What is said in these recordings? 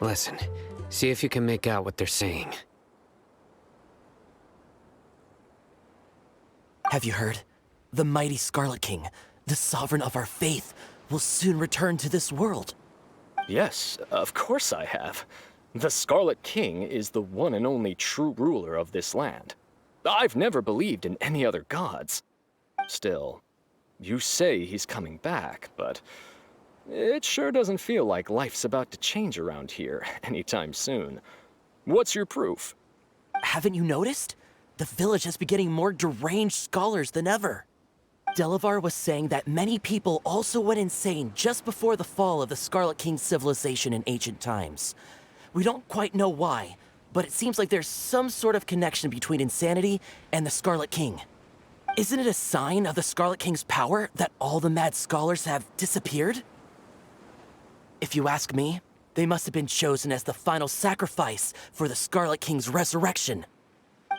Listen, see if you can make out what they're saying. Have you heard? The mighty Scarlet King, the sovereign of our faith, will soon return to this world. Yes, of course I have. The Scarlet King is the one and only true ruler of this land. I've never believed in any other gods. Still, you say he's coming back, but it sure doesn't feel like life's about to change around here anytime soon. What's your proof? Haven't you noticed? The village has been getting more deranged scholars than ever. Delavar was saying that many people also went insane just before the fall of the Scarlet King's civilization in ancient times. We don't quite know why, but it seems like there's some sort of connection between insanity and the Scarlet King. Isn't it a sign of the Scarlet King's power that all the mad scholars have disappeared? If you ask me, they must have been chosen as the final sacrifice for the Scarlet King's resurrection.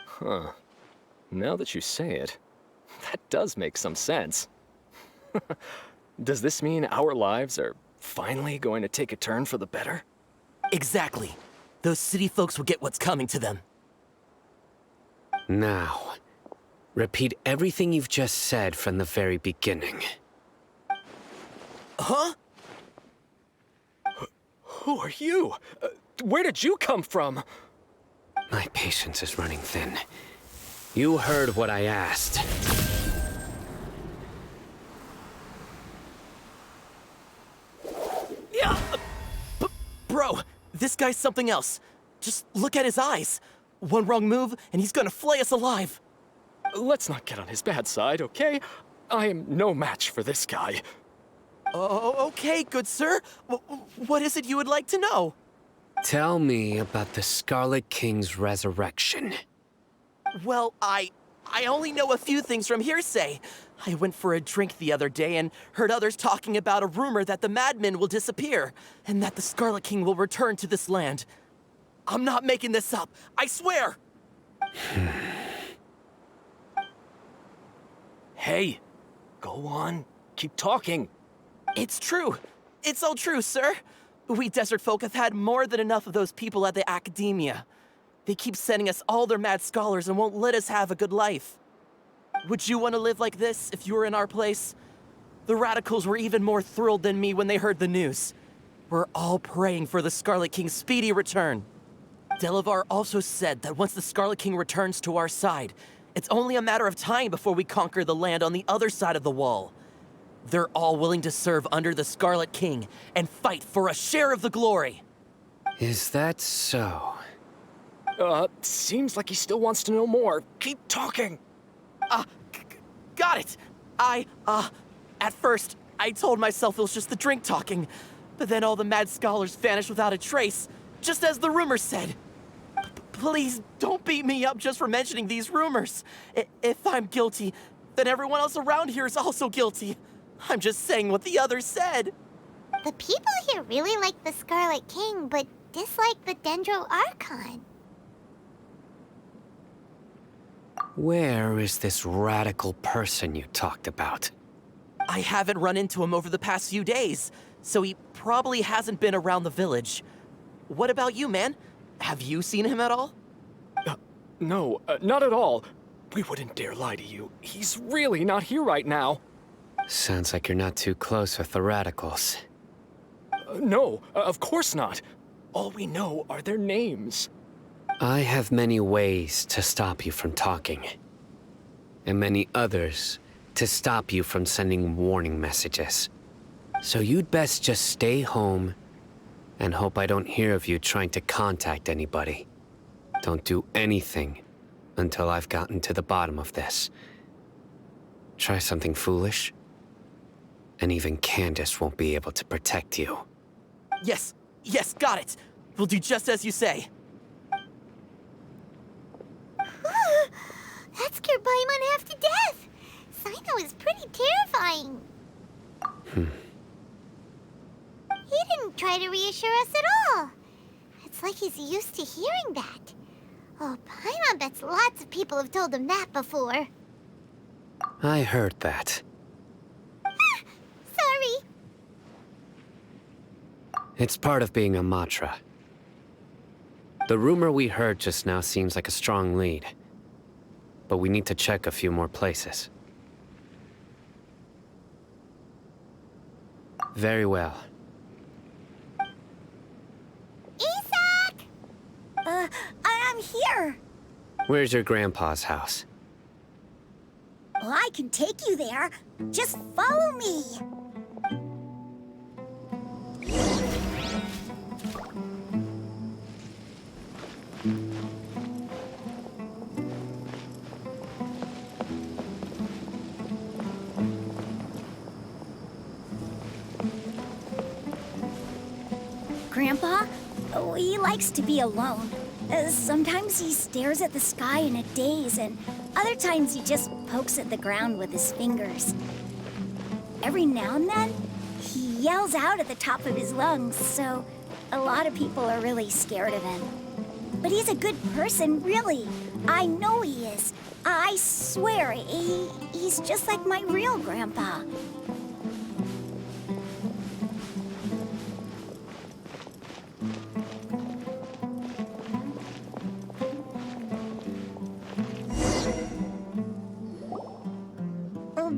Huh. Now that you say it, that does make some sense. Does this mean our lives are finally going to take a turn for the better? Exactly. Those city folks will get what's coming to them. Now, repeat everything you've just said from the very beginning. Huh? Who are you? Where did you come from? My patience is running thin. You heard what I asked. Yeah! Bro, this guy's something else. Just look at his eyes. One wrong move, and he's gonna flay us alive. Let's not get on his bad side, okay? I am no match for this guy. Oh, okay, good sir. What is it you would like to know? Tell me about the Scarlet King's resurrection. Well, I only know a few things from hearsay. I went for a drink the other day and heard others talking about a rumor that the madmen will disappear, and that the Scarlet King will return to this land. I'm not making this up, I swear! Hey, go on, keep talking. It's true. It's all true, sir. We desert folk have had more than enough of those people at the academia. They keep sending us all their mad scholars and won't let us have a good life. Would you want to live like this if you were in our place? The radicals were even more thrilled than me when they heard the news. We're all praying for the Scarlet King's speedy return. Delavar also said that once the Scarlet King returns to our side, it's only a matter of time before we conquer the land on the other side of the wall. They're all willing to serve under the Scarlet King and fight for a share of the glory. Is that so? Seems like he still wants to know more. Keep talking. Got it. At first, I told myself it was just the drink talking, but then all the mad scholars vanished without a trace, just as the rumors said. Please don't beat me up just for mentioning these rumors. If I'm guilty, then everyone else around here is also guilty. I'm just saying what the others said. The people here really like the Scarlet King, but dislike the Dendro Archon. Where is this radical person you talked about? I haven't run into him over the past few days, so he probably hasn't been around the village. What about you, man? Have you seen him at all? No, not at all. We wouldn't dare lie to you. He's really not here right now. Sounds like you're not too close with the radicals. No, of course not. All we know are their names. I have many ways to stop you from talking. And many others to stop you from sending warning messages. So you'd best just stay home and hope I don't hear of you trying to contact anybody. Don't do anything until I've gotten to the bottom of this. Try something foolish, and even Candace won't be able to protect you. Yes, got it. We'll do just as you say. That scared Paimon half to death. Sino is pretty terrifying. He didn't try to reassure us at all. It's like he's used to hearing that. Oh, Paimon bets lots of people have told him that before. I heard that. Sorry. It's part of being a Matra. The rumor we heard just now seems like a strong lead. But we need to check a few more places. Very well. Isak! I'm here. Where's your grandpa's house? Well, I can take you there. Just follow me. Grandpa, he likes to be alone. Sometimes he stares at the sky in a daze, and other times he just pokes at the ground with his fingers. Every now and then, he yells out at the top of his lungs, so a lot of people are really scared of him. But he's a good person, really. I know he is. I swear, he's just like my real grandpa.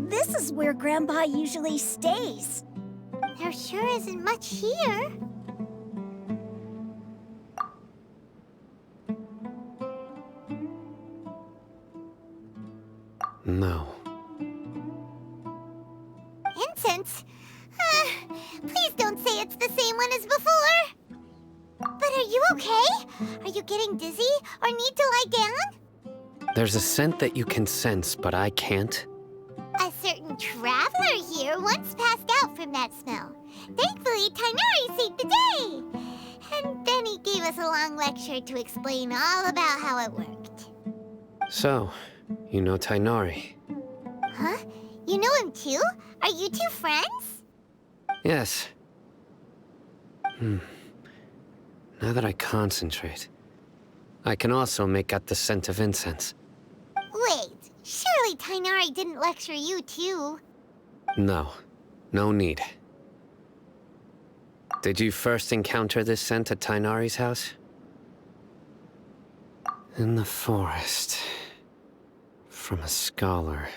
This is where Grandpa usually stays. There sure isn't much here. No. Incense? Please don't say it's the same one as before. But are you okay? Are you getting dizzy or need to lie down? There's a scent that you can sense, but I can't. A certain traveler here once passed out from that smell. Thankfully, Tainari saved the day. And then he gave us a long lecture to explain all about how it worked. So, you know Tainari? Huh? You know him too? Are you two friends? Yes. Now that I concentrate, I can also make out the scent of incense. Wait, surely Tainari didn't lecture you too. No. No need. Did you first encounter this scent at Tainari's house? In the forest. From a scholar.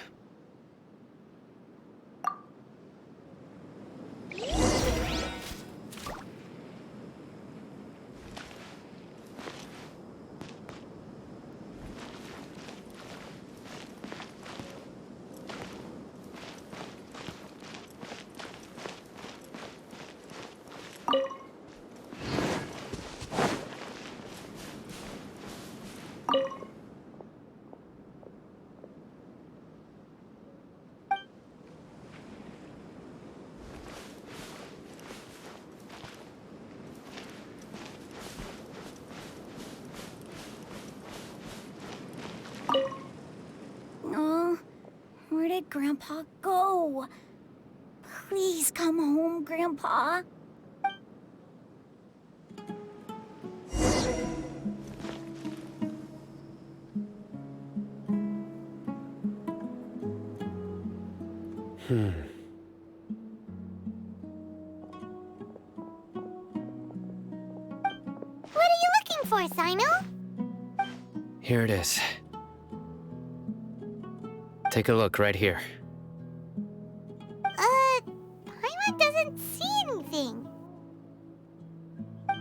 Oh, where did Grandpa go? Please come home, Grandpa. What are you looking for, Sino? Here it is. Take a look right here. Paimon doesn't see anything.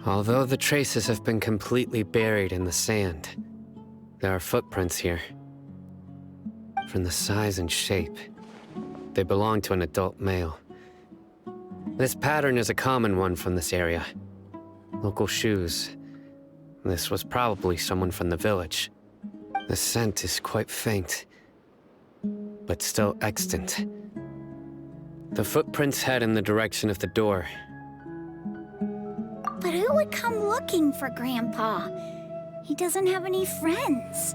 Although the traces have been completely buried in the sand, there are footprints here. From the size and shape, they belong to an adult male. This pattern is a common one from this area. Local shoes. This was probably someone from the village. The scent is quite faint, but still extant. The footprints head in the direction of the door. But who would come looking for Grandpa? He doesn't have any friends.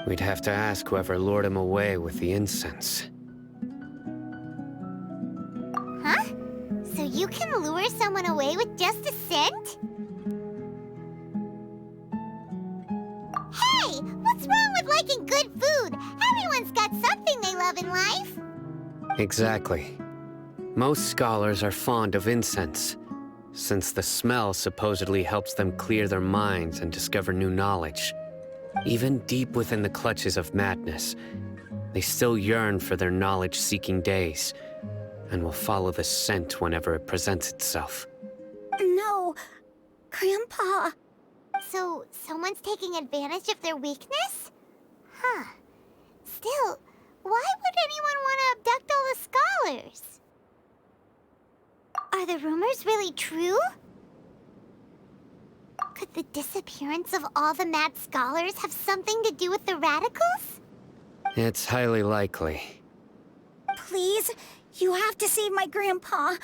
We'd have to ask whoever lured him away with the incense. Huh? So you can lure someone away with just a scent? Hey! What's wrong with liking good food? Everyone's got something they love in life. Exactly. Most scholars are fond of incense, since the smell supposedly helps them clear their minds and discover new knowledge. Even deep within the clutches of madness, they still yearn for their knowledge-seeking days, and will follow the scent whenever it presents itself. No, Grandpa. So, someone's taking advantage of their weakness? Huh. Still, why would anyone want to abduct all the scholars? Are the rumors really true? Could the disappearance of all the mad scholars have something to do with the radicals? It's highly likely. Please, you have to save my Grandpa.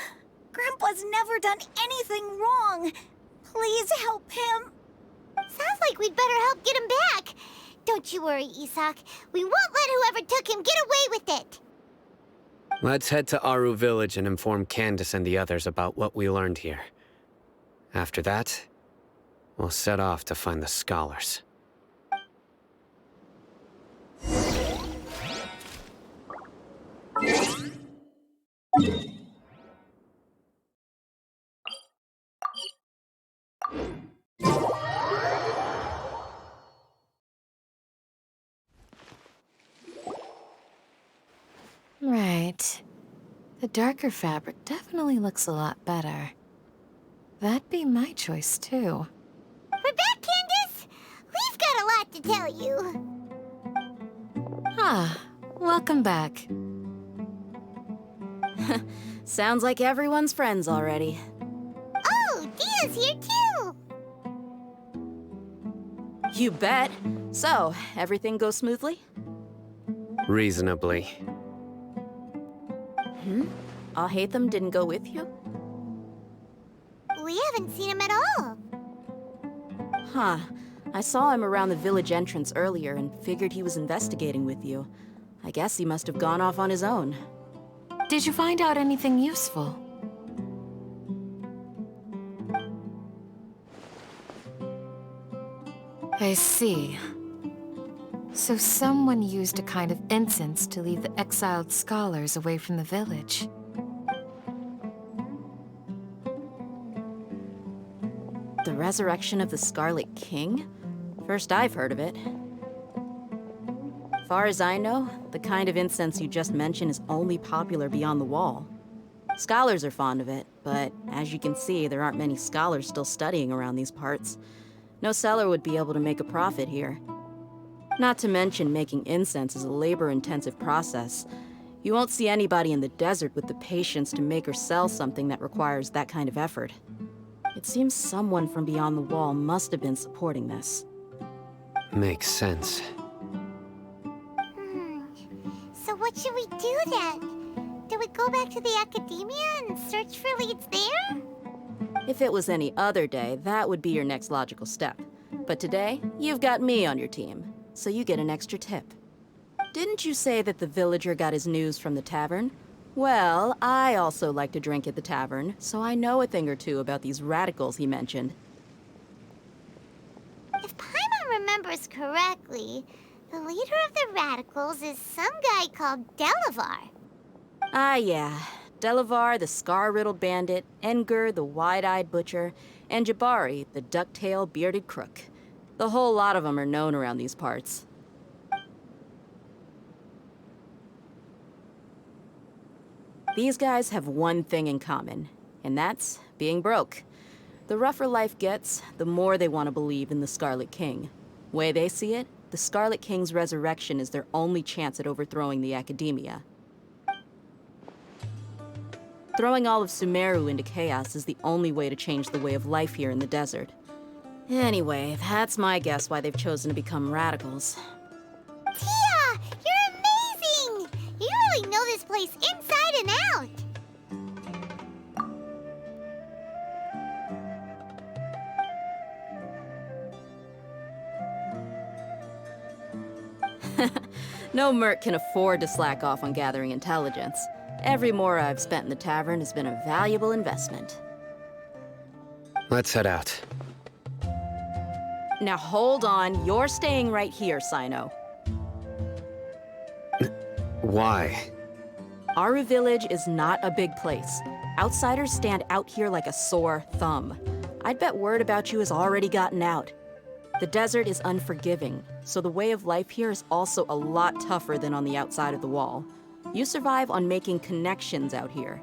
Grandpa's never done anything wrong. Please help him. Sounds like we'd better help get him back. Don't you worry, Isak. We won't let whoever took him get away with it. Let's head to Aru Village and inform Candace and the others about what we learned here. After that, we'll set off to find the scholars. Right. The darker fabric definitely looks a lot better. That'd be my choice, too. We're back, Candace! We've got a lot to tell you. Ah, welcome back. Sounds like everyone's friends already. Oh, Dia's here too! You bet. So, everything goes smoothly? Reasonably. Alhaitham didn't go with you? We haven't seen him at all. Huh. I saw him around the village entrance earlier and figured he was investigating with you. I guess he must have gone off on his own. Did you find out anything useful? I see. So someone used a kind of incense to lead the exiled scholars away from the village. The resurrection of the Scarlet King? First I've heard of it. Far as I know, the kind of incense you just mentioned is only popular beyond the wall. Scholars are fond of it, but as you can see, there aren't many scholars still studying around these parts. No seller would be able to make a profit here. Not to mention, making incense is a labor-intensive process. You won't see anybody in the desert with the patience to make or sell something that requires that kind of effort. It seems someone from beyond the wall must have been supporting this. Makes sense. So what should we do then? Do we go back to the academia and search for leads there? If it was any other day, that would be your next logical step. But today, you've got me on your team, so you get an extra tip. Didn't you say that the villager got his news from the tavern? Well, I also like to drink at the tavern, so I know a thing or two about these radicals he mentioned. If Paimon remembers correctly, the leader of the radicals is some guy called Delavar. Ah, yeah. Delavar, the scar-riddled bandit, Engur, the wide-eyed butcher, and Jabari, the duck-tailed bearded crook. The whole lot of them are known around these parts. These guys have one thing in common, and that's being broke. The rougher life gets, the more they want to believe in the Scarlet King. Way they see it, the Scarlet King's resurrection is their only chance at overthrowing the Academia. Throwing all of Sumeru into chaos is the only way to change the way of life here in the desert. Anyway, that's my guess why they've chosen to become radicals. Tia! You're amazing! You really know this place inside and out! No merc can afford to slack off on gathering intelligence. Every mora I've spent in the tavern has been a valuable investment. Let's head out. Now hold on, you're staying right here, Sino. Why? Aru Village is not a big place. Outsiders stand out here like a sore thumb. I'd bet word about you has already gotten out. The desert is unforgiving, so the way of life here is also a lot tougher than on the outside of the wall. You survive on making connections out here.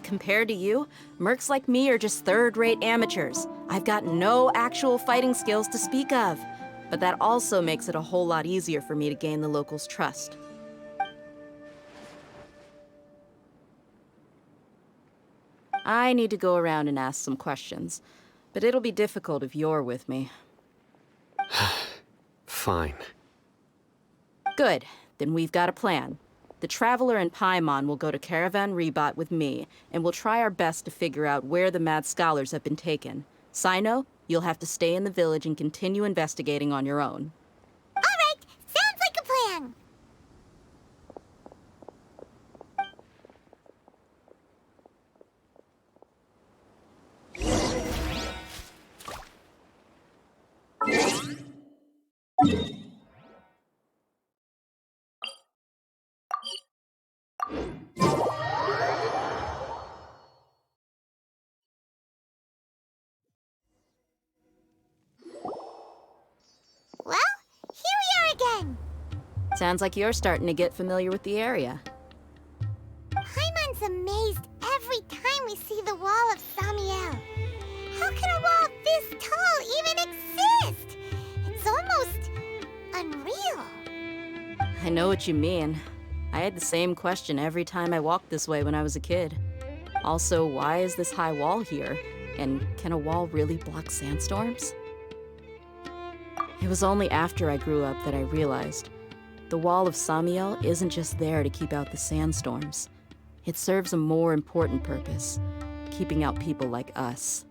Compared to you, mercs like me are just third-rate amateurs. I've got no actual fighting skills to speak of. But that also makes it a whole lot easier for me to gain the locals' trust. I need to go around and ask some questions, but it'll be difficult if you're with me. Fine. Good, then we've got a plan. The Traveler and Paimon will go to Caravan Rebot with me, and we'll try our best to figure out where the Mad Scholars have been taken. Sino, you'll have to stay in the village and continue investigating on your own. All right, sounds like a plan. Well, here we are again. Sounds like you're starting to get familiar with the area. Paimon's amazed every time we see the wall of Samiel. How can a wall this tall even exist? It's almost unreal. I know what you mean. I had the same question every time I walked this way when I was a kid. Also, why is this high wall here? And can a wall really block sandstorms? It was only after I grew up that I realized the wall of Samiel isn't just there to keep out the sandstorms. It serves a more important purpose, keeping out people like us.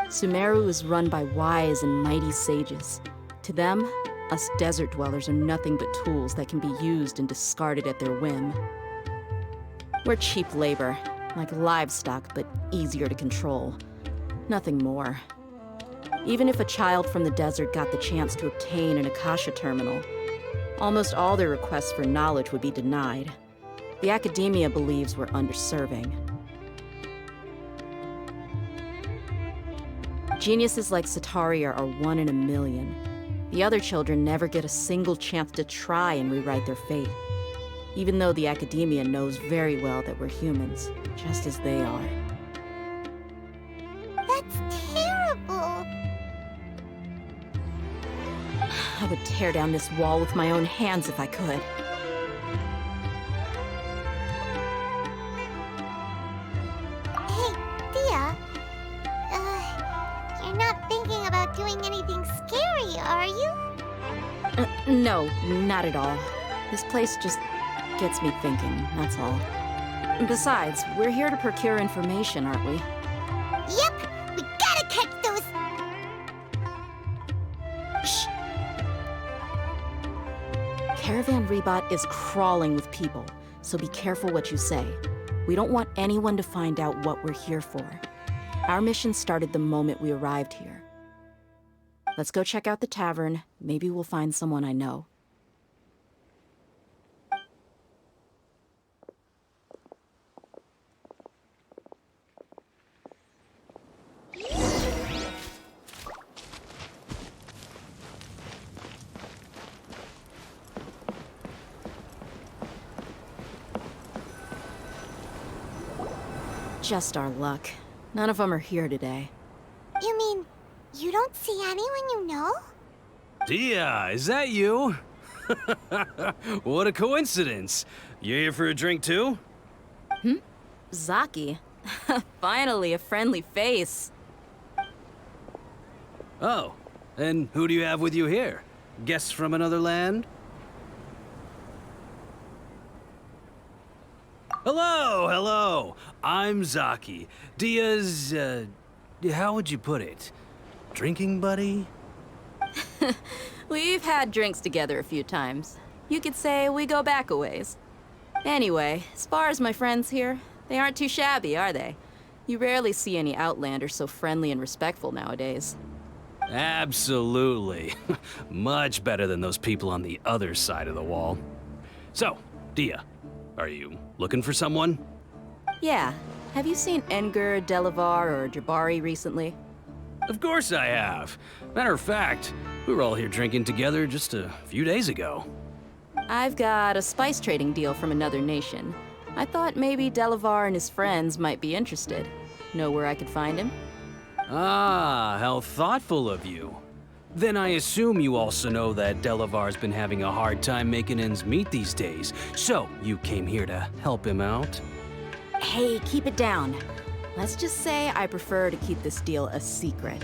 Sumeru is run by wise and mighty sages. To them, us desert dwellers are nothing but tools that can be used and discarded at their whim. We're cheap labor, like livestock, but easier to control. Nothing more. Even if a child from the desert got the chance to obtain an Akasha terminal, almost all their requests for knowledge would be denied. The academia believes we're underserving. Geniuses like Sataria are one in a million. The other children never get a single chance to try and rewrite their fate, even though the academia knows very well that we're humans, just as they are. That's terrible. I would tear down this wall with my own hands if I could. Hey, Thea. You're not thinking about doing anything scary, are you? No, not at all. This place just gets me thinking, that's all. Besides, we're here to procure information, aren't we? Yep, we gotta catch those. Shh. Caravan Rebot is crawling with people, so be careful what you say. We don't want anyone to find out what we're here for. Our mission started the moment we arrived here. Let's go check out the tavern. Maybe we'll find someone I know. Just our luck. None of them are here today. You mean you don't see anyone you know? Dia, is that you? What a coincidence. You here for a drink too? Zaki. Finally, a friendly face. Oh, and who do you have with you here? Guests from another land? Hello, hello. I'm Zaki. Dia's, how would you put it? Drinking buddy? We've had drinks together a few times. You could say we go back a ways. Anyway, as far as my friends here, they aren't too shabby, are they? You rarely see any Outlanders so friendly and respectful nowadays. Absolutely. Much better than those people on the other side of the wall. So, Dia, Are you looking for someone? Yeah. Have you seen Enger, Delavar, or Jabari recently? Of course I have. Matter of fact, we were all here drinking together just a few days ago. I've got a spice trading deal from another nation. I thought maybe Delavar and his friends might be interested. Know where I could find him? Ah, how thoughtful of you. Then I assume you also know that Delavar's been having a hard time making ends meet these days, so you came here to help him out? Hey, keep it down. Let's just say I prefer to keep this deal a secret.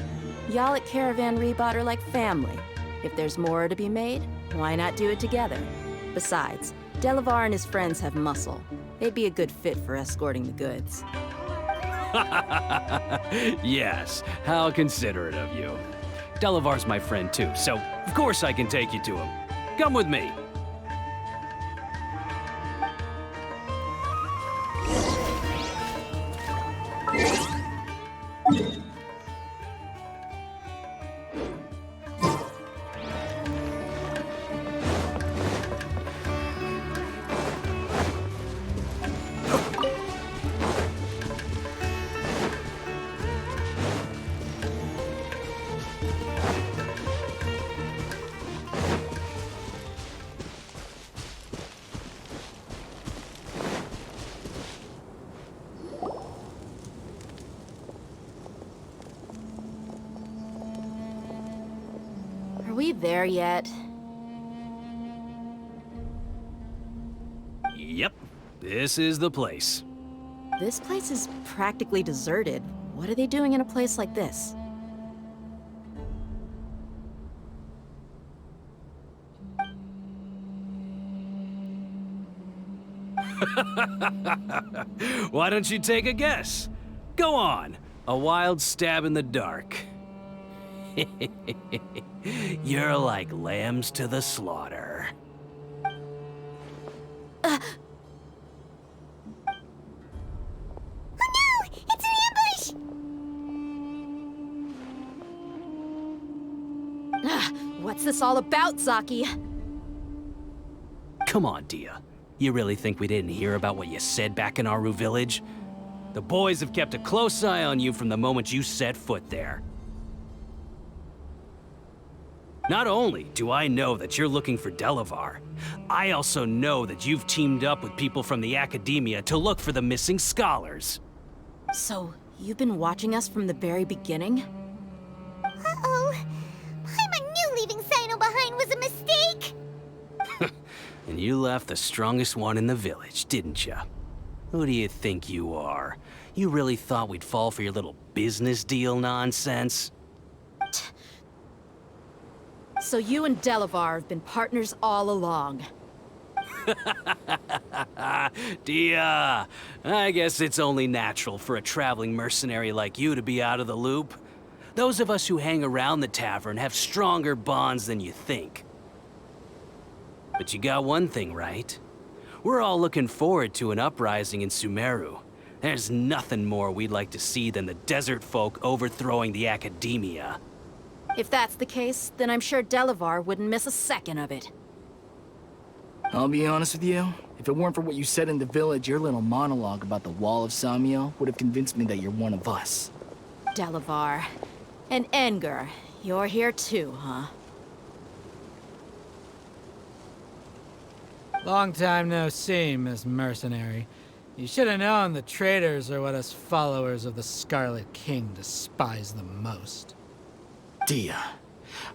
Y'all at Caravan Rebot are like family. If there's more to be made, why not do it together? Besides, Delavar and his friends have muscle. They'd be a good fit for escorting the goods. Yes, how considerate of you. Delavar's my friend too, so of course I can take you to him. Come with me. Are we there yet? Yep, this is the place. This place is practically deserted. What are they doing in a place like this? Why don't you take a guess? Go on, a wild stab in the dark. You're like lambs to the slaughter. It's an ambush! What's this all about, Zaki? Come on, Dia. You really think we didn't hear about what you said back in Aru village? The boys have kept a close eye on you from the moment you set foot there. Not only do I know that you're looking for Delavar, I also know that you've teamed up with people from the Academia to look for the missing scholars. So, you've been watching us from the very beginning? Uh-oh. Paimon knew leaving Sino behind was a mistake! And you left the strongest one in the village, didn't you? Who do you think you are? You really thought we'd fall for your little business deal nonsense? So you and Delavar have been partners all along. Dia, I guess it's only natural for a traveling mercenary like you to be out of the loop. Those of us who hang around the tavern have stronger bonds than you think. But you got one thing right. We're all looking forward to an uprising in Sumeru. There's nothing more we'd like to see than the desert folk overthrowing the Academia. If that's the case, then I'm sure Delavar wouldn't miss a second of it. I'll be honest with you. If it weren't for what you said in the village, your little monologue about the Wall of Samiel would have convinced me that you're one of us. Delavar. And Enger, you're here too, huh? Long time no see, Miss Mercenary. You should have known the traitors are what us followers of the Scarlet King despise the most. Dia,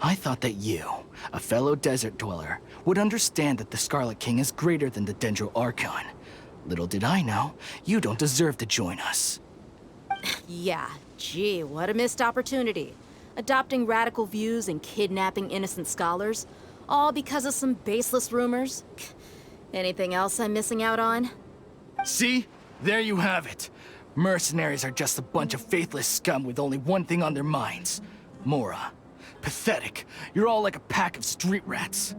I thought that you, a fellow desert dweller, would understand that the Scarlet King is greater than the Dendro Archon. Little did I know, you don't deserve to join us. Yeah, gee, what a missed opportunity. Adopting radical views and kidnapping innocent scholars, all because of some baseless rumors. Anything else I'm missing out on? See? There you have it. Mercenaries are just a bunch of faithless scum with only one thing on their minds. Mora. Pathetic. You're all like a pack of street rats.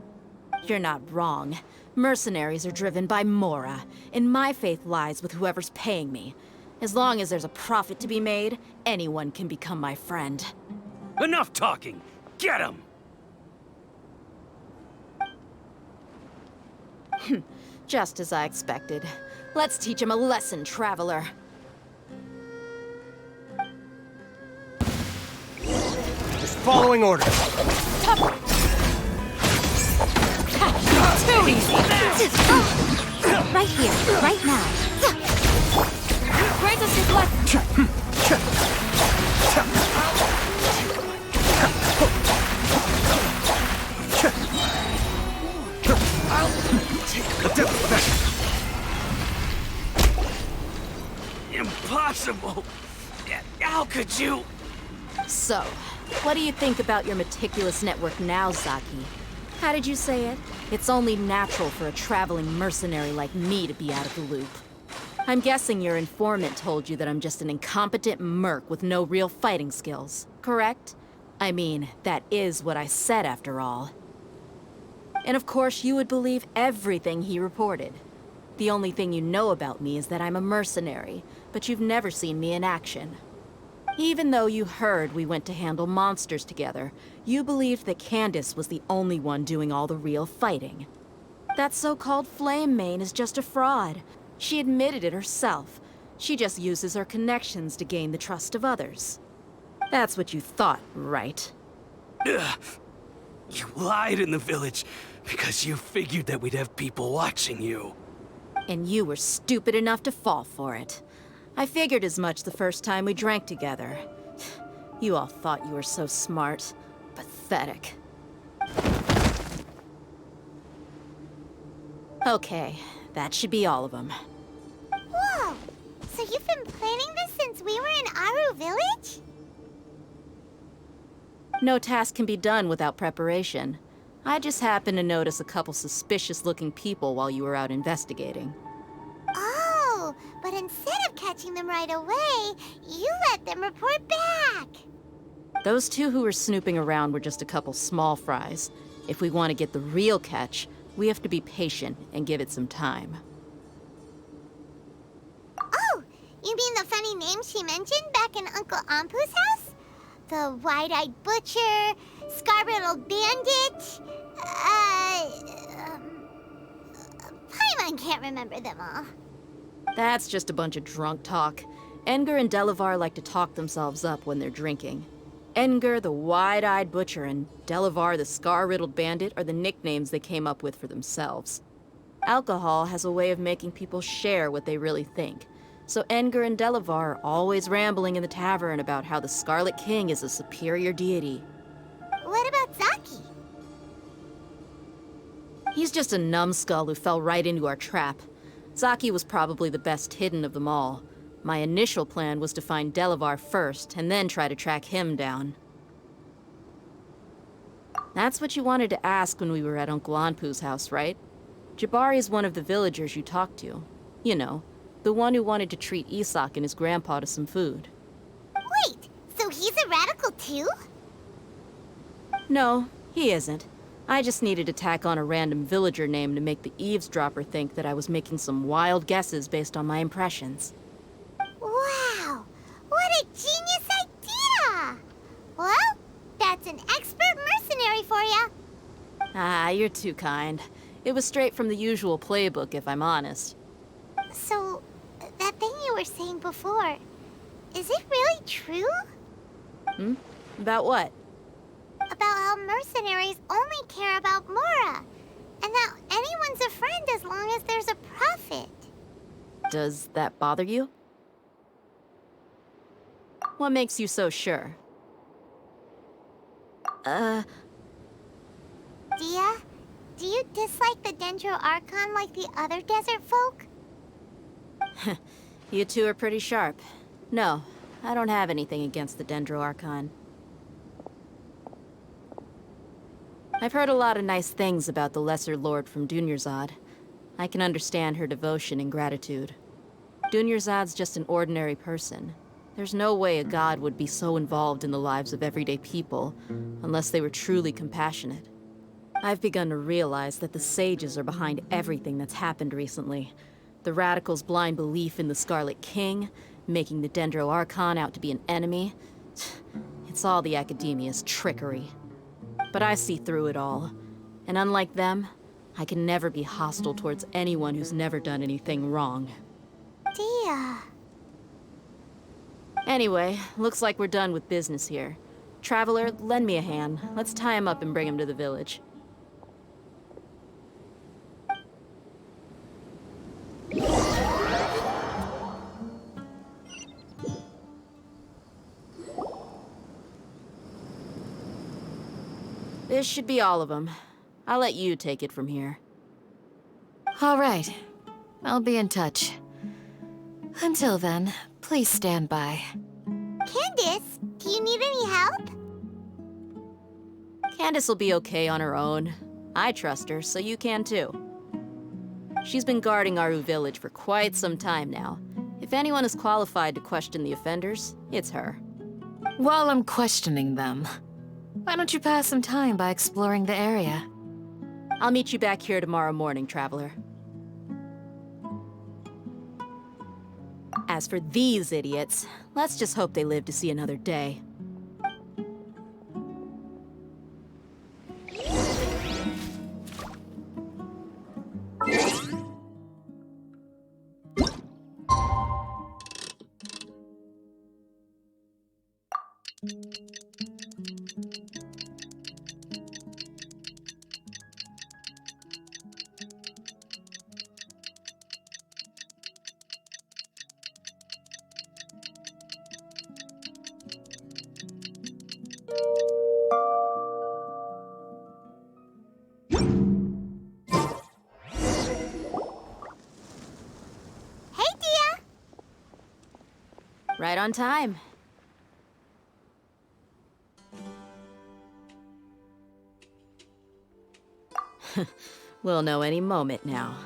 You're not wrong. Mercenaries are driven by Mora, and my faith lies with whoever's paying me. As long as there's a profit to be made, anyone can become my friend. Enough talking! Get him! Just as I expected. Let's teach him a lesson, Traveler. Just following orders. Too easy. Right here, right now. Grant us his blessing. Impossible! How could you? So, what do you think about your meticulous network now, Zaki? How did you say it? It's only natural for a traveling mercenary like me to be out of the loop. I'm guessing your informant told you that I'm just an incompetent merc with no real fighting skills, correct? I mean, that is what I said after all. And of course, you would believe everything he reported. The only thing you know about me is that I'm a mercenary, but you've never seen me in action. Even though you heard we went to handle monsters together, you believed that Candace was the only one doing all the real fighting. That so-called Flame Mane is just a fraud. She admitted it herself. She just uses her connections to gain the trust of others. That's what you thought, right? Ugh. You lied in the village because you figured that we'd have people watching you. And you were stupid enough to fall for it. I figured as much the first time we drank together. You all thought you were so smart. Pathetic. Okay, that should be all of them. Whoa! So you've been planning this since we were in Aru Village? No task can be done without preparation. I just happened to notice a couple suspicious-looking people while you were out investigating. Oh, but instead of catching them right away, you let them report back. Those two who were snooping around were just a couple small fries. If we want to get the real catch, we have to be patient and give it some time. Oh, you mean the funny name she mentioned back in Uncle Ampu's house? The wide-eyed butcher, scar-riddled bandit, Paimon can't remember them all. That's just a bunch of drunk talk. Edgar and Delavar like to talk themselves up when they're drinking. Edgar, the wide-eyed butcher, and Delavar, the scar-riddled bandit, are the nicknames they came up with for themselves. Alcohol has a way of making people share what they really think. So Edgar and Delavar are always rambling in the tavern about how the Scarlet King is a superior deity. What about Zaki? He's just a numbskull who fell right into our trap. Zaki was probably the best hidden of them all. My initial plan was to find Delavar first, and then try to track him down. That's what you wanted to ask when we were at Uncle Anpu's house, right? Jabari is one of the villagers you talked to. You know, the one who wanted to treat Isak and his grandpa to some food. Wait, so he's a radical too? No, he isn't. I just needed to tack on a random villager name to make the eavesdropper think that I was making some wild guesses based on my impressions. Wow, what a genius idea! Well, that's an expert mercenary for you. Ah, you're too kind. It was straight from the usual playbook, if I'm honest. So, that thing you were saying before, is it really true? About what? About how mercenaries only care about Mora, and that anyone's a friend as long as there's a profit. Does that bother you? What makes you so sure? Dia, do you dislike the Dendro Archon like the other desert folk? You two are pretty sharp. No, I don't have anything against the Dendro Archon. I've heard a lot of nice things about the Lesser Lord from Dunyarzad. I can understand her devotion and gratitude. Dunyarzad's just an ordinary person. There's no way a god would be so involved in the lives of everyday people, unless they were truly compassionate. I've begun to realize that the sages are behind everything that's happened recently. The Radicals' blind belief in the Scarlet King, making the Dendro Archon out to be an enemy. It's all the Academia's trickery. But I see through it all. And unlike them, I can never be hostile towards anyone who's never done anything wrong. Dia. Anyway, looks like we're done with business here. Traveler, lend me a hand. Let's tie him up and bring him to the village. This should be all of them. I'll let you take it from here. All right. I'll be in touch. Until then, please stand by. Candace, do you need any help? Candace will be okay on her own. I trust her, so you can too. She's been guarding Aru village for quite some time now. If anyone is qualified to question the offenders, it's her. While I'm questioning them, why don't you pass some time by exploring the area? I'll meet you back here tomorrow morning, Traveler. As for these idiots, let's just hope they live to see another day. Hey, Dia. Right on time. We'll know any moment now.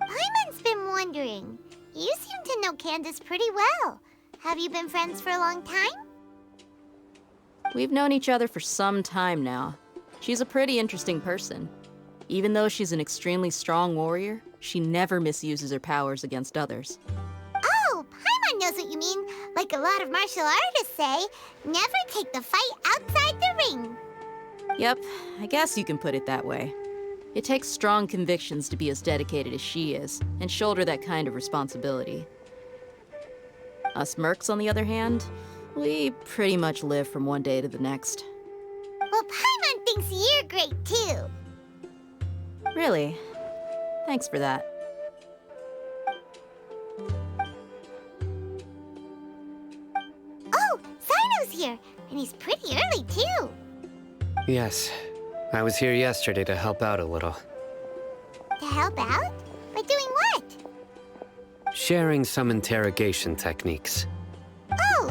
Paimon's been wondering. You seem to know Candace pretty well. Have you been friends for a long time? We've known each other for some time now. She's a pretty interesting person. Even though she's an extremely strong warrior, she never misuses her powers against others. Oh, Paimon knows what you mean. Like a lot of martial artists say, never take the fight outside the ring. Yep, I guess you can put it that way. It takes strong convictions to be as dedicated as she is, and shoulder that kind of responsibility. Us mercs, on the other hand, we pretty much live from one day to the next. Well, Paimon thinks you're great too. Really? Thanks for that. Oh, Sino's here, and he's pretty early too. Yes, I was here yesterday to help out a little. To help out? By doing what? Sharing some interrogation techniques. Oh,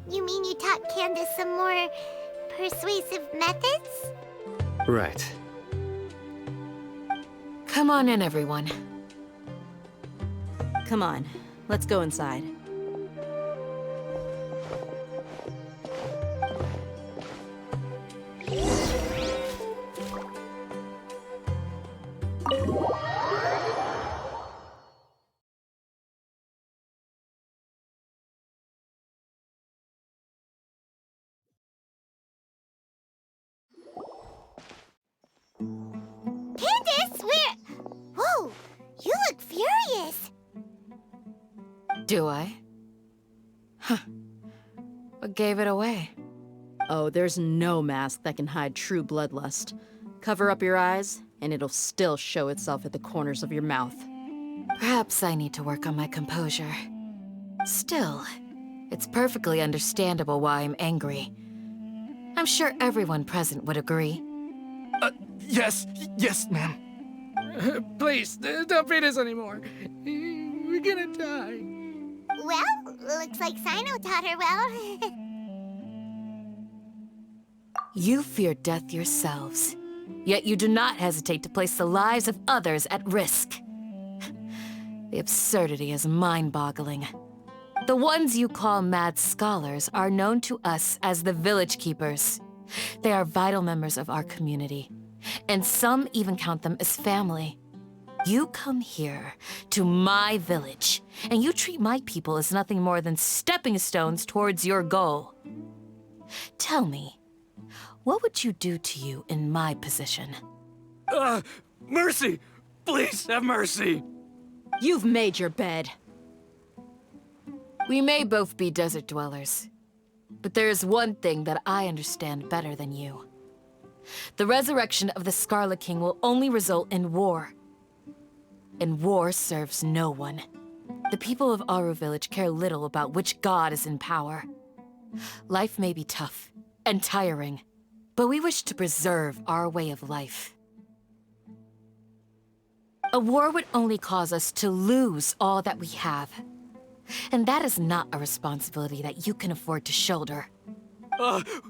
you mean you taught Candace some more persuasive methods? Right. Come on in, everyone. Come on, let's go inside. Candace, whoa, you look furious. Do I? Huh. What gave it away? Oh, there's no mask that can hide true bloodlust. Cover up your eyes, and it'll still show itself at the corners of your mouth. Perhaps I need to work on my composure. Still, it's perfectly understandable why I'm angry. I'm sure everyone present would agree. Yes, ma'am. Please, don't beat us anymore. We're gonna die. Well, looks like Sino taught her well. You fear death yourselves, yet you do not hesitate to place the lives of others at risk. The absurdity is mind-boggling. The ones you call mad scholars are known to us as the Village Keepers. They are vital members of our community, and some even count them as family. You come here, to my village, and you treat my people as nothing more than stepping stones towards your goal. Tell me, what would you do to you in my position? Mercy! Please, have mercy! You've made your bed. We may both be desert dwellers, but there is one thing that I understand better than you. The resurrection of the Scarlet King will only result in war. And war serves no one. The people of Aru Village care little about which god is in power. Life may be tough and tiring, but we wish to preserve our way of life. A war would only cause us to lose all that we have. And that is not a responsibility that you can afford to shoulder.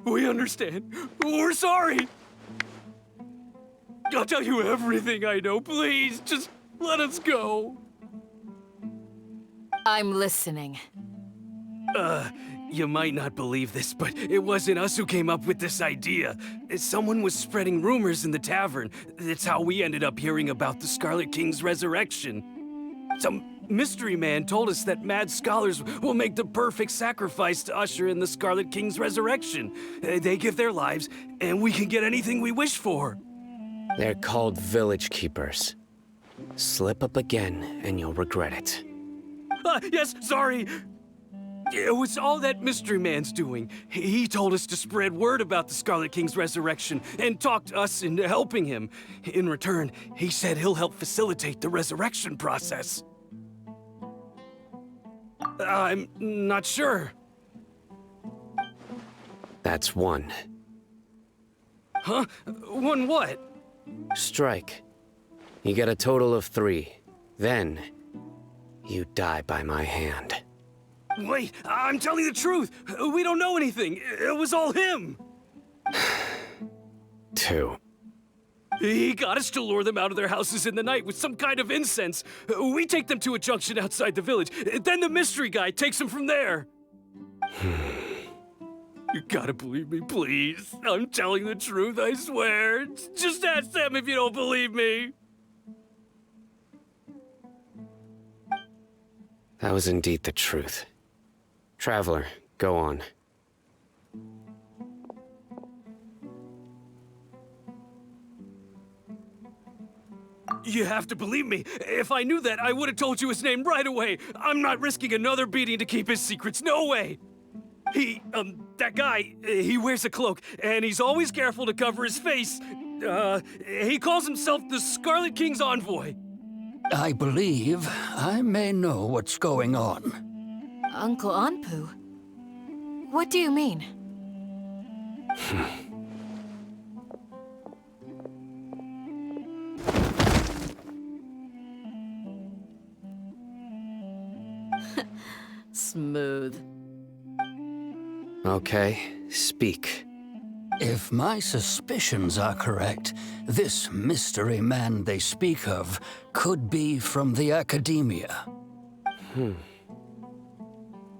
We understand. We're sorry! I'll tell you everything I know, please. Just let us go. I'm listening. You might not believe this, but it wasn't us who came up with this idea. Someone was spreading rumors in the tavern. That's how we ended up hearing about the Scarlet King's resurrection. Some mystery man told us that mad scholars will make the perfect sacrifice to usher in the Scarlet King's resurrection. They give their lives, and we can get anything we wish for. They're called village keepers. Slip up again, and you'll regret it. Yes, sorry. It was all that mystery man's doing. He told us to spread word about the Scarlet King's resurrection and talked us into helping him. In return, he said he'll help facilitate the resurrection process. I'm not sure. That's one. Huh? One what? Strike. You get a total of 3. Then, you die by my hand. Wait, I'm telling the truth. We don't know anything. It was all him. 2. He got us to lure them out of their houses in the night with some kind of incense. We take them to a junction outside the village. Then the mystery guy takes them from there. You gotta believe me, please. I'm telling the truth, I swear. Just ask them if you don't believe me. That was indeed the truth. Traveler, go on. You have to believe me. If I knew that, I would have told you his name right away. I'm not risking another beating to keep his secrets. No way. That guy, he wears a cloak, and he's always careful to cover his face. He calls himself the Scarlet King's envoy. I believe I may know what's going on. Uncle Anpu? What do you mean? Smooth. Okay, speak. If my suspicions are correct, this mystery man they speak of could be from the Academia.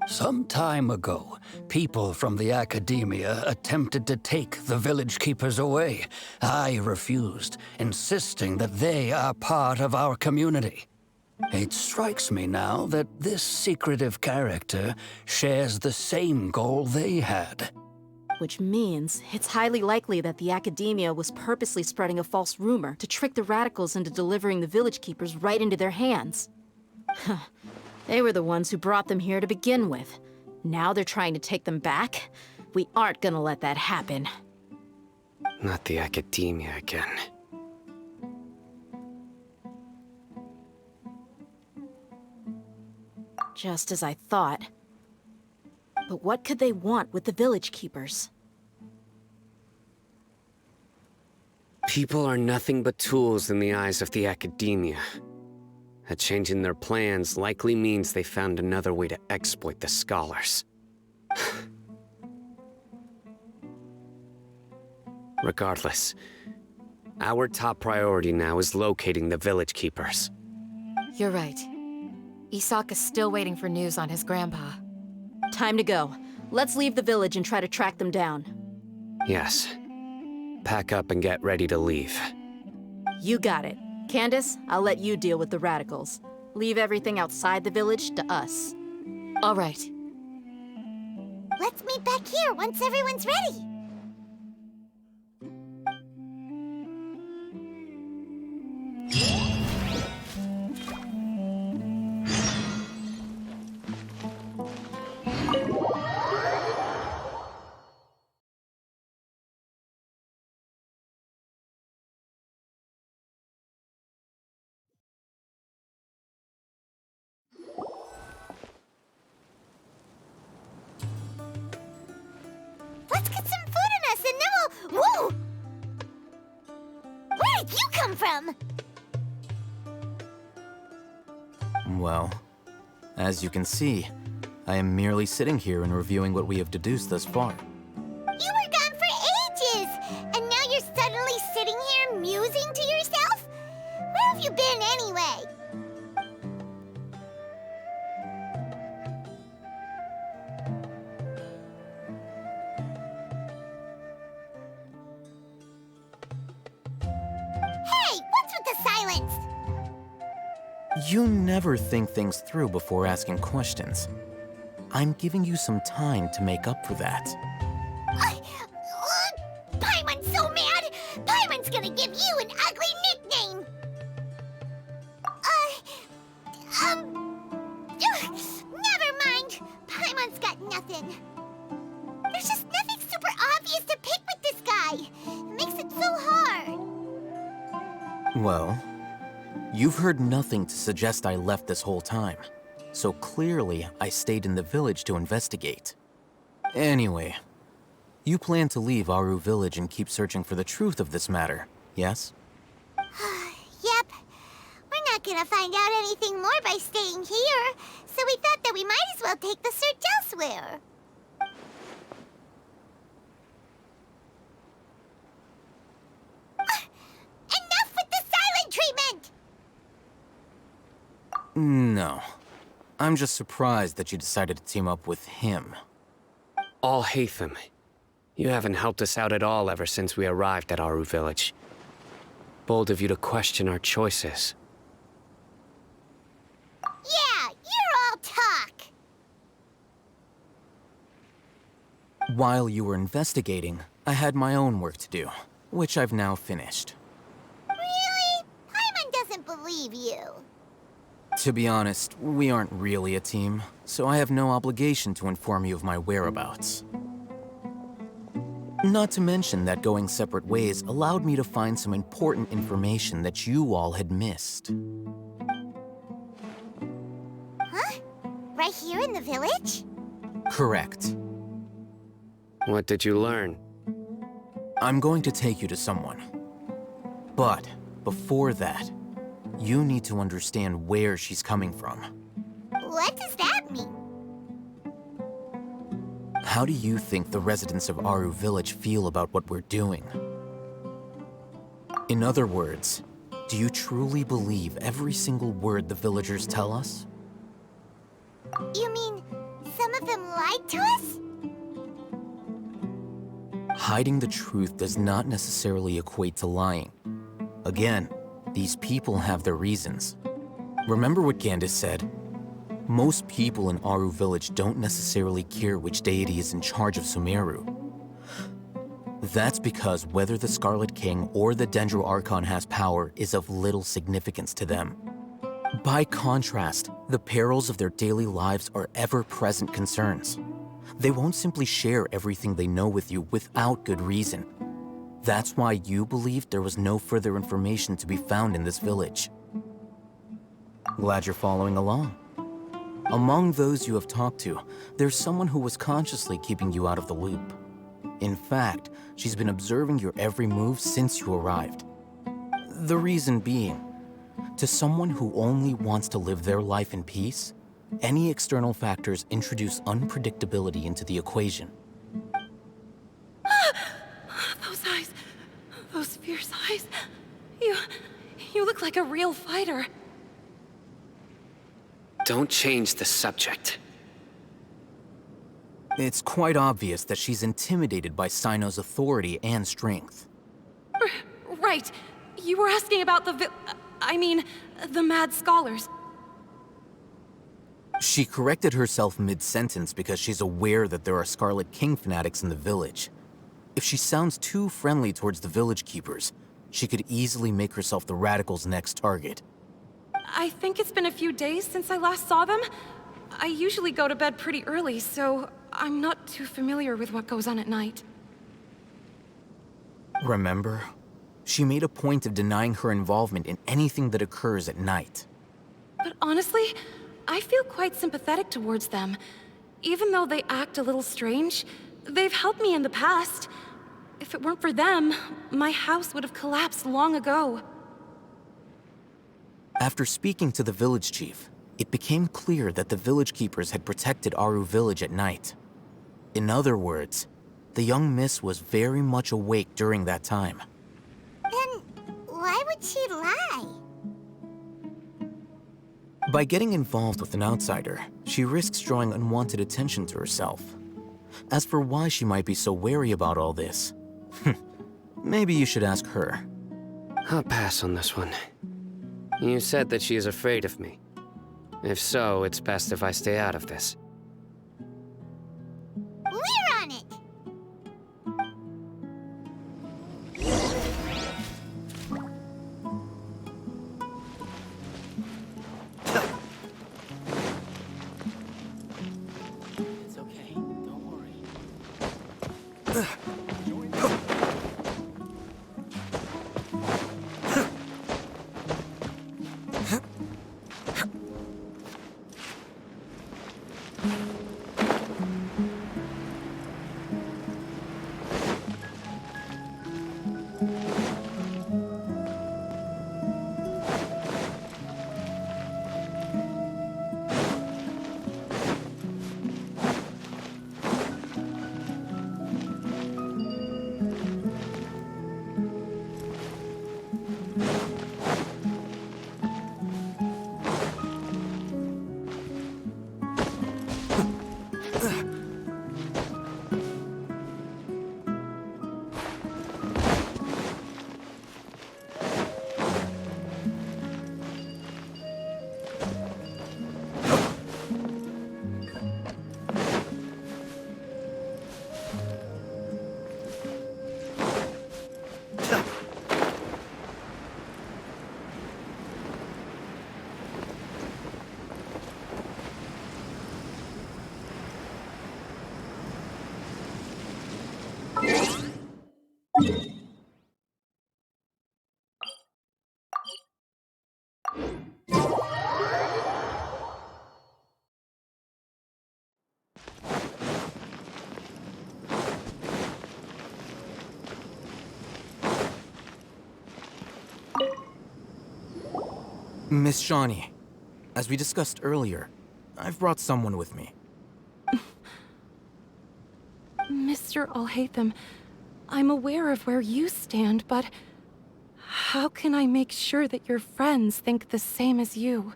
Some time ago, people from the Academia attempted to take the village keepers away. I refused, insisting that they are part of our community. It strikes me now that this secretive character shares the same goal they had. Which means it's highly likely that the Academia was purposely spreading a false rumor to trick the radicals into delivering the village keepers right into their hands. They were the ones who brought them here to begin with. Now they're trying to take them back? We aren't gonna let that happen. Not the Academia again. Just as I thought. But what could they want with the village keepers? People are nothing but tools in the eyes of the Academia. A change in their plans likely means they found another way to exploit the scholars. Regardless, our top priority now is locating the village keepers. You're right. Isak is still waiting for news on his grandpa. Time to go. Let's leave the village and try to track them down. Yes. Pack up and get ready to leave. You got it. Candace, I'll let you deal with the radicals. Leave everything outside the village to us. All right. Let's meet back here once everyone's ready. Let's get some food in us and then we'll... Whoa! Where did you come from? Well, as you can see, I am merely sitting here and reviewing what we have deduced thus far. You were gone for ages! And now you're suddenly sitting here musing to yourself? Where have you been anyway? Hey, what's with the silence? You never think things through before asking questions. I'm giving you some time to make up for that. Paimon's so mad! Paimon's gonna give you an ugly nickname! Never mind. Paimon's got nothing. There's just nothing super obvious to pick with this guy. It makes it so hard. Well, you've heard nothing to suggest I left this whole time. So clearly, I stayed in the village to investigate. Anyway, you plan to leave Aru Village and keep searching for the truth of this matter, yes? Yep. We're not gonna find out anything more by staying here, so we thought that we might as well take the search elsewhere. Enough with the silent treatment! No. I'm just surprised that you decided to team up with him. Alhaitham, you haven't helped us out at all ever since we arrived at Aru Village. Bold of you to question our choices. Yeah, you're all talk! While you were investigating, I had my own work to do, which I've now finished. Really? Paimon doesn't believe you. To be honest, we aren't really a team, so I have no obligation to inform you of my whereabouts. Not to mention that going separate ways allowed me to find some important information that you all had missed. Huh? Right here in the village? Correct. What did you learn? I'm going to take you to someone. But before that, you need to understand where she's coming from. What does that mean? How do you think the residents of Aru Village feel about what we're doing? In other words, do you truly believe every single word the villagers tell us? You mean some of them lied to us? Hiding the truth does not necessarily equate to lying. Again, these people have their reasons. Remember what Gandis said? Most people in Aru Village don't necessarily care which deity is in charge of Sumeru. That's because whether the Scarlet King or the Dendro Archon has power is of little significance to them. By contrast, the perils of their daily lives are ever-present concerns. They won't simply share everything they know with you without good reason. That's why you believed there was no further information to be found in this village. Glad you're following along. Among those you have talked to, there's someone who was consciously keeping you out of the loop. In fact, she's been observing your every move since you arrived. The reason being, to someone who only wants to live their life in peace, any external factors introduce unpredictability into the equation. Those eyes. Those fierce eyes. You look like a real fighter. Don't change the subject. It's quite obvious that she's intimidated by Sino's authority and strength. Right. You were asking about the mad scholars. She corrected herself mid-sentence because she's aware that there are Scarlet King fanatics in the village. If she sounds too friendly towards the village keepers, she could easily make herself the Radicals' next target. I think it's been a few days since I last saw them. I usually go to bed pretty early, so I'm not too familiar with what goes on at night. Remember? She made a point of denying her involvement in anything that occurs at night. But honestly, I feel quite sympathetic towards them. Even though they act a little strange, they've helped me in the past. If it weren't for them, my house would have collapsed long ago. After speaking to the village chief, it became clear that the village keepers had protected Aru village at night. In other words, the young miss was very much awake during that time. Then why would she lie? By getting involved with an outsider, she risks drawing unwanted attention to herself. As for why she might be so wary about all this, maybe you should ask her. I'll pass on this one. You said that she is afraid of me. If so, it's best if I stay out of this. We're on it! It's okay. Don't worry. Miss Shawnee, as we discussed earlier, I've brought someone with me. Mr. Alhaitham, I'm aware of where you stand, but how can I make sure that your friends think the same as you?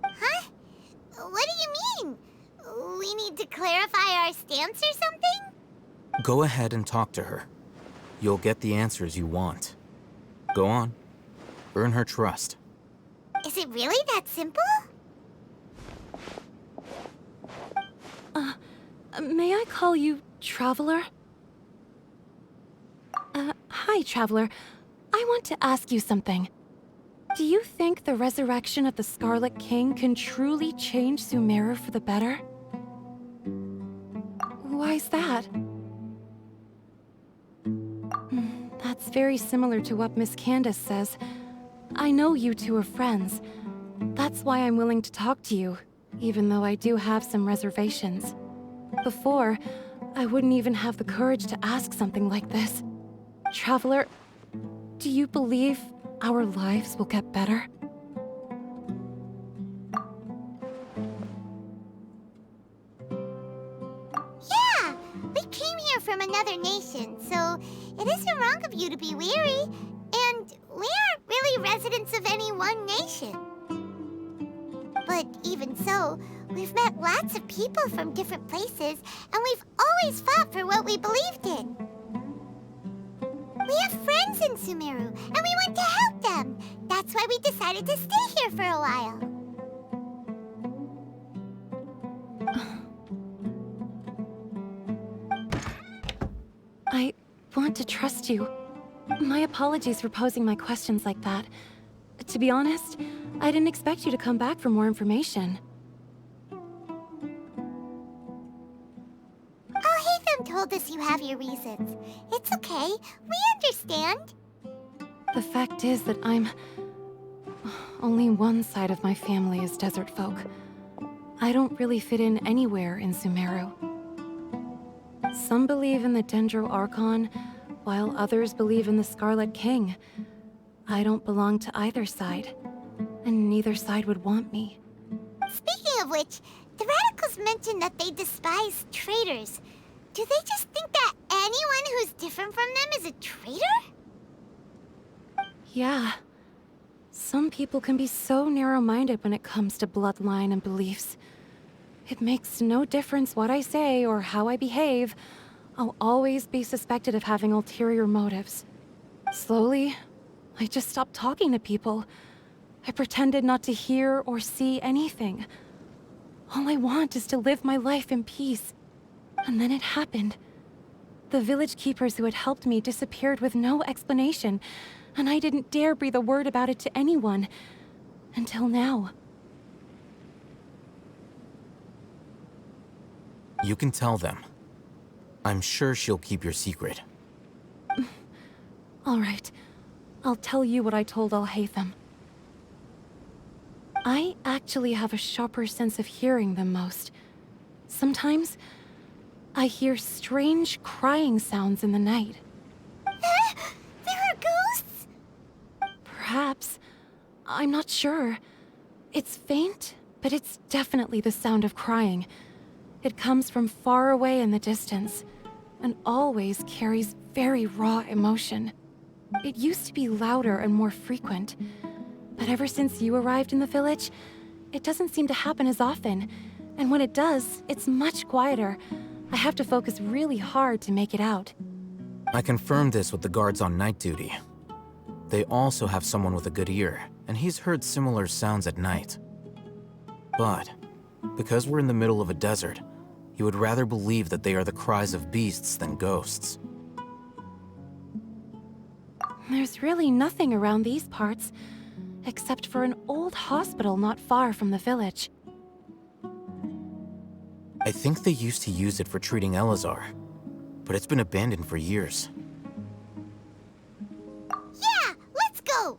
Huh? What do you mean? We need to clarify our stance or something? Go ahead and talk to her. You'll get the answers you want. Go on. Earn her trust. Is it really that simple? May I call you Traveler? Hi, Traveler. I want to ask you something. Do you think the resurrection of the Scarlet King can truly change Sumeru for the better? Why's that? That's very similar to what Miss Candace says. I know you two are friends. That's why I'm willing to talk to you, even though I do have some reservations. Before, I wouldn't even have the courage to ask something like this. Traveler, do you believe our lives will get better? Yeah! We came here from another nation, so it isn't wrong of you to be weary. And we aren't really residents of any one nation. But even so, we've met lots of people from different places, and we've always fought for what we believed in. We have friends in Sumeru, and we want to help them. That's why we decided to stay here for a while. I want to trust you. My apologies for posing my questions like that. To be honest, I didn't expect you to come back for more information. them told us you have your reasons. It's okay. We understand. The fact is that only one side of my family is desert folk. I don't really fit in anywhere in Sumeru. Some believe in the Dendro Archon, while others believe in the Scarlet King. I don't belong to either side, and neither side would want me. Speaking of which, the radicals mentioned that they despise traitors. Do they just think that anyone who's different from them is a traitor? Yeah. Some people can be so narrow-minded when it comes to bloodline and beliefs. It makes no difference what I say or how I behave. I'll always be suspected of having ulterior motives. Slowly, I just stopped talking to people. I pretended not to hear or see anything. All I want is to live my life in peace. And then it happened. The village keepers who had helped me disappeared with no explanation, and I didn't dare breathe a word about it to anyone. Until now. You can tell them. I'm sure she'll keep your secret. All right. I'll tell you what I told Alhaitham. I actually have a sharper sense of hearing than most. Sometimes, I hear strange crying sounds in the night. There are ghosts? Perhaps. I'm not sure. It's faint, but it's definitely the sound of crying. It comes from far away in the distance, and always carries very raw emotion. It used to be louder and more frequent, but ever since you arrived in the village, it doesn't seem to happen as often, and when it does, it's much quieter. I have to focus really hard to make it out. I confirmed this with the guards on night duty. They also have someone with a good ear, and he's heard similar sounds at night. But, because we're in the middle of a desert, he would rather believe that they are the cries of beasts than ghosts. There's really nothing around these parts, except for an old hospital not far from the village. I think they used to use it for treating Elazar, but it's been abandoned for years. Yeah, let's go!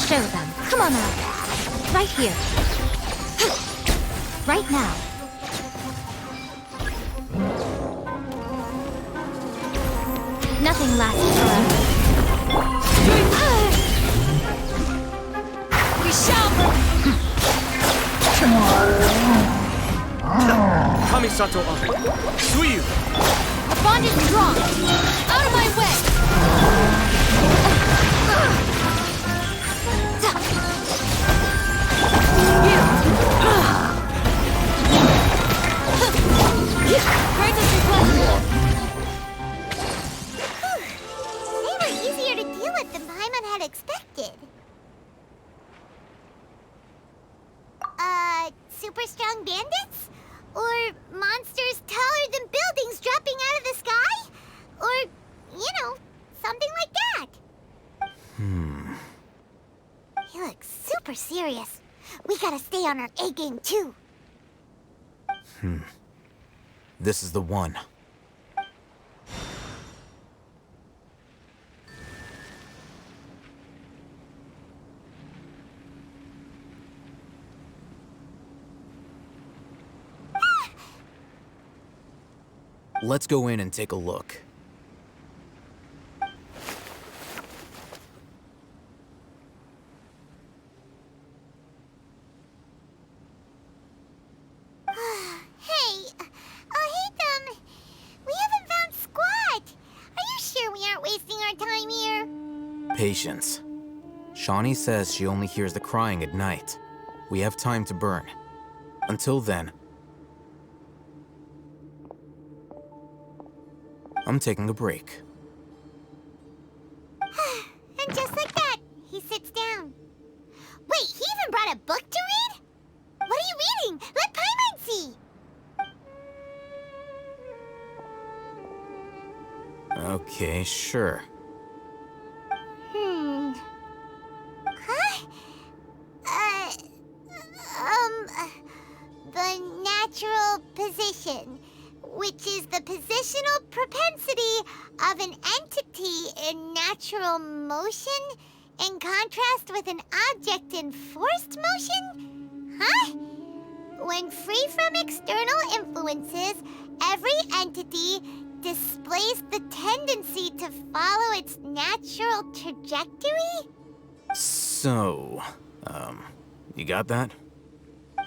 show them. Come on out. Right here. Right now. Nothing lasts forever. We shall. Kamisato Ari, Suyu! The bond is strong. Out of my way. Where does this go? They were easier to deal with than Paimon had expected. Super strong bandits? Or monsters taller than buildings dropping out of the sky? Or, something like that. He looks super serious. We gotta stay on our A game too. This is the one. Let's go in and take a look. Patience. Shawnee says she only hears the crying at night. We have time to burn. Until then, I'm taking a break. And just like that, he sits down. Wait, he even brought a book to read? What are you reading? Let Paimon see! Okay, sure. The natural position, which is the positional propensity of an entity in natural motion in contrast with an object in forced motion? Huh? When free from external influences, every entity displays the tendency to follow its natural trajectory? So, you got that?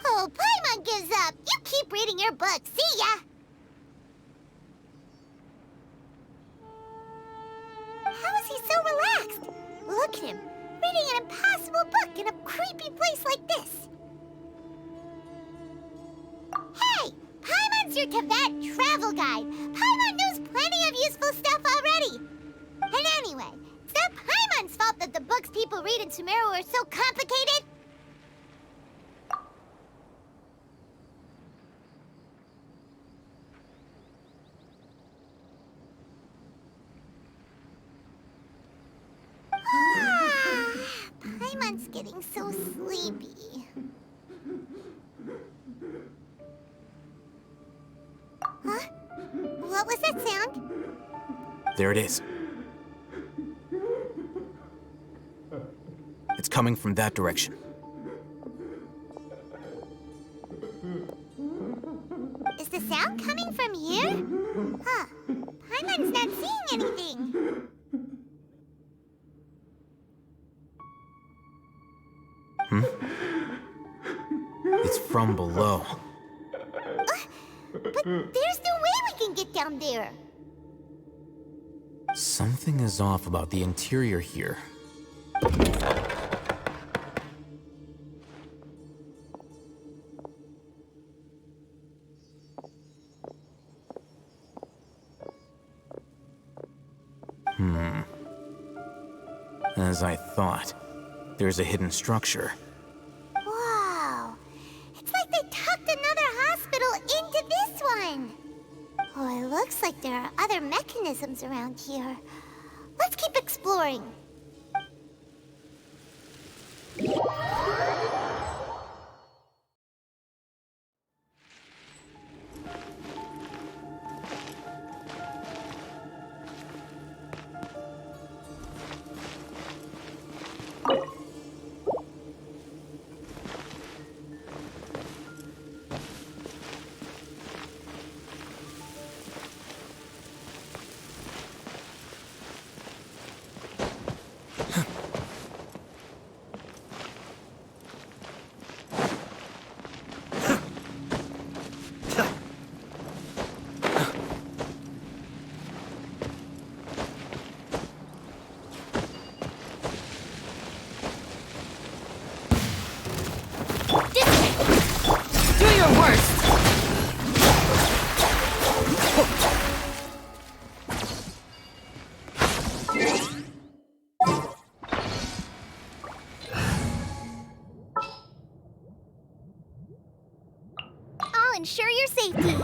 Oh, Paimon gives up. You keep reading your book. See ya! How is he so relaxed? Look at him, reading an impossible book in a creepy place like this. Hey! Paimon's your Tibet travel guide. Paimon knows plenty of useful stuff already. And anyway, it's not Paimon's fault that the books people read in Sumeru are so complicated. Paimon's getting so sleepy. Huh? What was that sound? There it is. It's coming from that direction. Is the sound coming from here? Huh. Paimon's not seeing anything. It's from below. But there's no way we can get down there. Something is off about the interior here. As I thought, there's a hidden structure. Wow. It's like they tucked another hospital into this one. Oh, it looks like there are other mechanisms around here. Let's keep exploring. ensure your safety.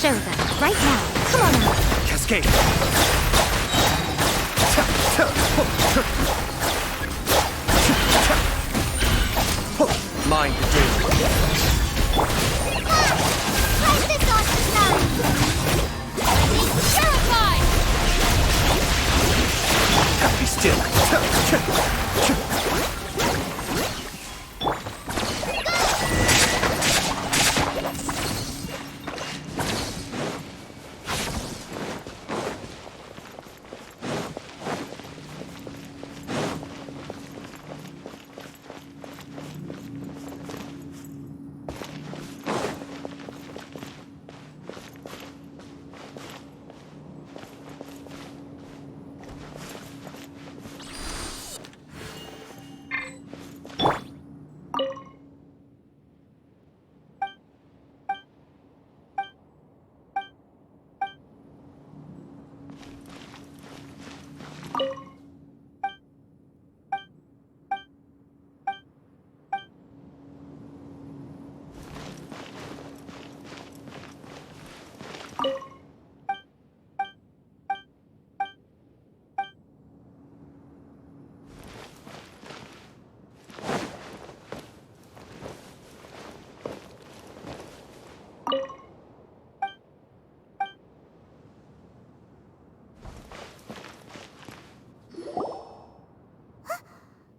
Show them, right now. Come on now. Cascade. Mind the danger. Fight this awesome sound! It's terrified! Be still.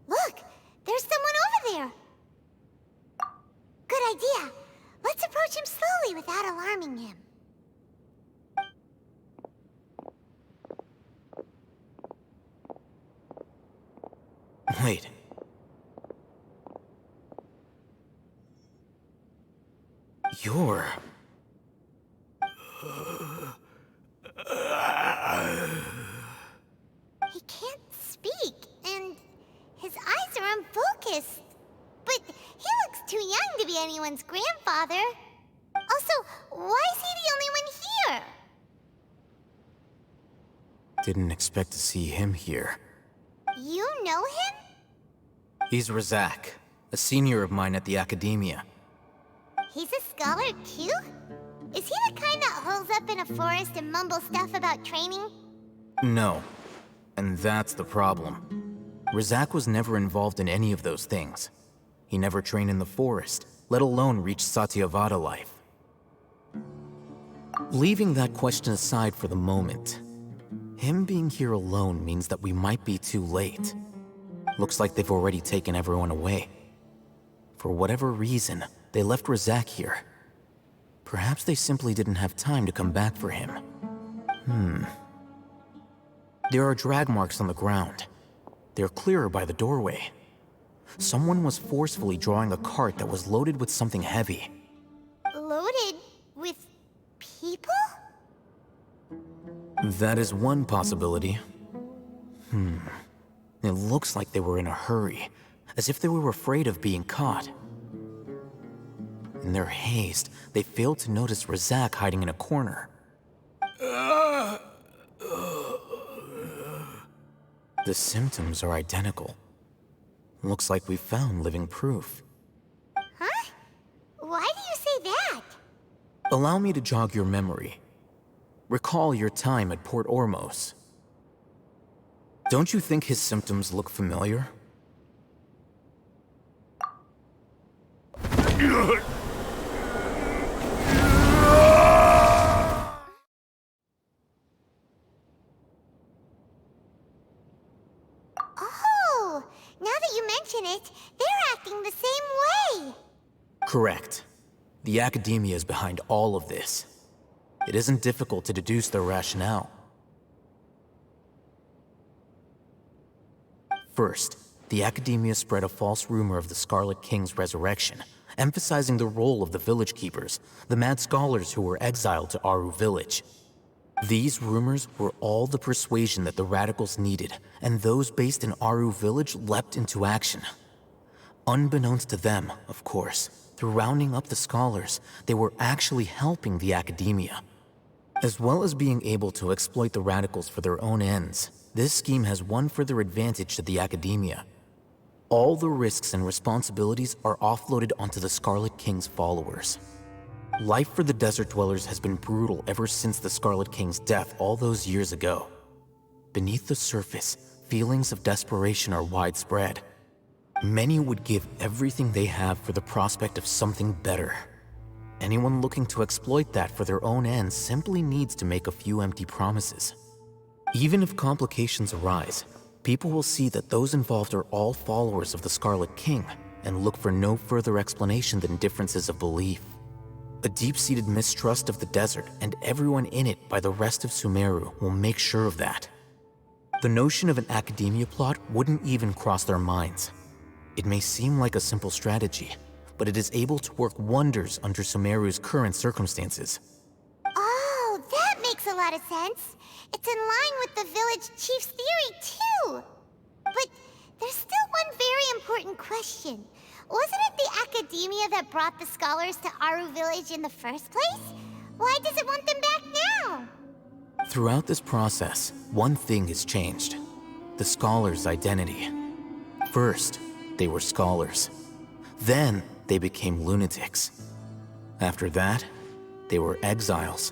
Look! There's someone over there! Good idea. Let's approach him slowly without alarming him. Wait. You're... He can't speak, and his eyes are unfocused. But he looks too young to be anyone's grandfather. Also, why is he the only one here? Didn't expect to see him here. You know him? He's Razak, a senior of mine at the Academia. He's a scholar too? Is he the kind that holes up in a forest and mumbles stuff about training? No. And that's the problem. Razak was never involved in any of those things. He never trained in the forest, let alone reach Satyavada life. Leaving that question aside for the moment, him being here alone means that we might be too late. Looks like they've already taken everyone away. For whatever reason, they left Razak here. Perhaps they simply didn't have time to come back for him. There are drag marks on the ground. They're clearer by the doorway. Someone was forcefully drawing a cart that was loaded with something heavy. Loaded with people? That is one possibility. It looks like they were in a hurry, as if they were afraid of being caught. In their haste, they failed to notice Razak hiding in a corner. The symptoms are identical. Looks like we found living proof. Huh? Why do you say that? Allow me to jog your memory. Recall your time at Port Ormos. Don't you think his symptoms look familiar? Oh, now that you mention it, they're acting the same way. Correct. The Academia is behind all of this. It isn't difficult to deduce their rationale. First, the Academia spread a false rumor of the Scarlet King's resurrection, emphasizing the role of the village keepers, the mad scholars who were exiled to Aru Village. These rumors were all the persuasion that the radicals needed, and those based in Aru Village leapt into action. Unbeknownst to them, of course, through rounding up the scholars, they were actually helping the Academia. As well as being able to exploit the radicals for their own ends, this scheme has one further advantage to the Academia. All the risks and responsibilities are offloaded onto the Scarlet King's followers. Life for the Desert Dwellers has been brutal ever since the Scarlet King's death all those years ago. Beneath the surface, feelings of desperation are widespread. Many would give everything they have for the prospect of something better. Anyone looking to exploit that for their own ends simply needs to make a few empty promises. Even if complications arise, people will see that those involved are all followers of the Scarlet King and look for no further explanation than differences of belief. A deep-seated mistrust of the desert and everyone in it by the rest of Sumeru will make sure of that. The notion of an Academia plot wouldn't even cross their minds. It may seem like a simple strategy, but it is able to work wonders under Sumeru's current circumstances. Oh, that makes a lot of sense. It's in line with the village chief's theory, too. But there's still one very important question. Wasn't it the Academia that brought the scholars to Aru Village in the first place? Why does it want them back now? Throughout this process, one thing has changed: the scholars' identity. First, they were scholars. Then, they became lunatics. After that, they were exiles.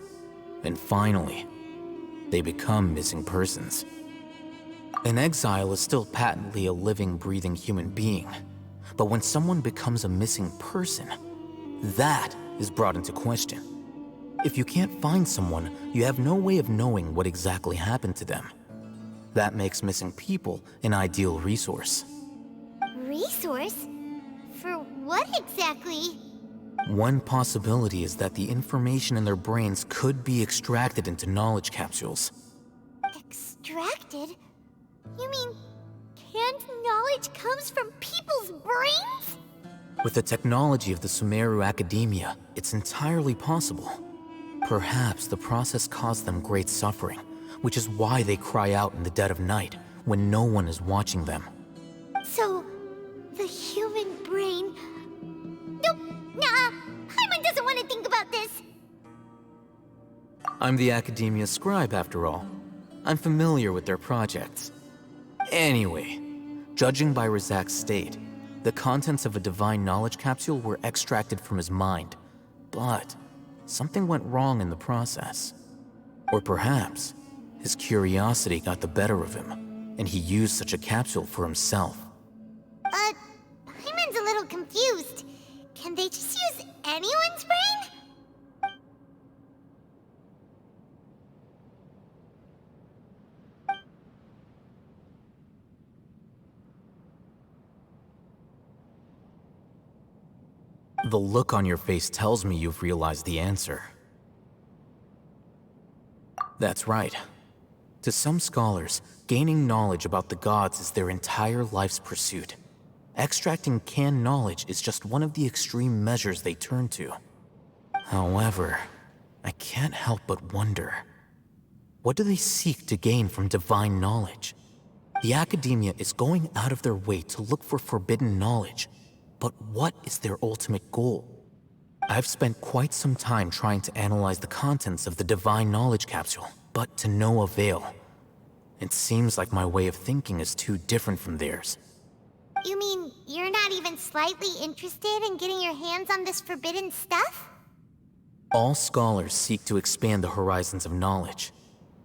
And finally, they become missing persons. An exile is still patently a living, breathing human being. But when someone becomes a missing person, that is brought into question. If you can't find someone, you have no way of knowing what exactly happened to them. That makes missing people an ideal resource. Resource? For what exactly? One possibility is that the information in their brains could be extracted into knowledge capsules. Extracted? You mean canned knowledge comes from people's brains? With the technology of the Sumeru Academia, it's entirely possible. Perhaps the process caused them great suffering, which is why they cry out in the dead of night when no one is watching them. So, the human brain... Nope, nah, Paimon doesn't want to think about this. I'm the Academia's scribe, after all. I'm familiar with their projects. Anyway, judging by Razak's state, the contents of a divine knowledge capsule were extracted from his mind, but something went wrong in the process. Or perhaps his curiosity got the better of him, and he used such a capsule for himself. Paimon's a little confused. Can they just use anyone's brain? The look on your face tells me you've realized the answer. That's right. To some scholars, gaining knowledge about the gods is their entire life's pursuit. Extracting canned knowledge is just one of the extreme measures they turn to. However, I can't help but wonder, what do they seek to gain from divine knowledge? The Academia is going out of their way to look for forbidden knowledge, but what is their ultimate goal? I've spent quite some time trying to analyze the contents of the divine knowledge capsule, but to no avail. It seems like my way of thinking is too different from theirs. You mean you're not even slightly interested in getting your hands on this forbidden stuff? All scholars seek to expand the horizons of knowledge,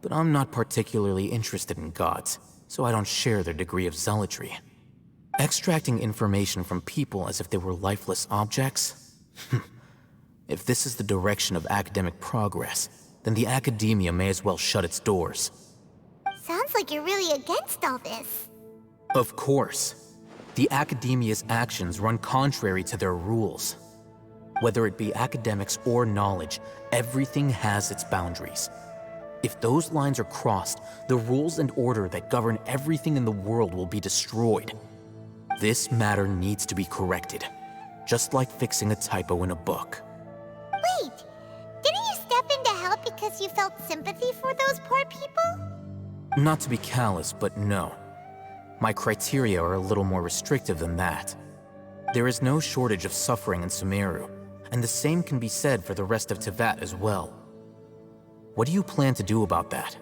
but I'm not particularly interested in gods, so I don't share their degree of zealotry. Extracting information from people as if they were lifeless objects? If this is the direction of academic progress, then the Academia may as well shut its doors. Sounds like you're really against all this. Of course. The Academia's actions run contrary to their rules. Whether it be academics or knowledge, everything has its boundaries. If those lines are crossed, the rules and order that govern everything in the world will be destroyed. This matter needs to be corrected, just like fixing a typo in a book. Wait, didn't you step in to help because you felt sympathy for those poor people? Not to be callous, but no. My criteria are a little more restrictive than that. There is no shortage of suffering in Sumeru, and the same can be said for the rest of Teyvat as well. What do you plan to do about that?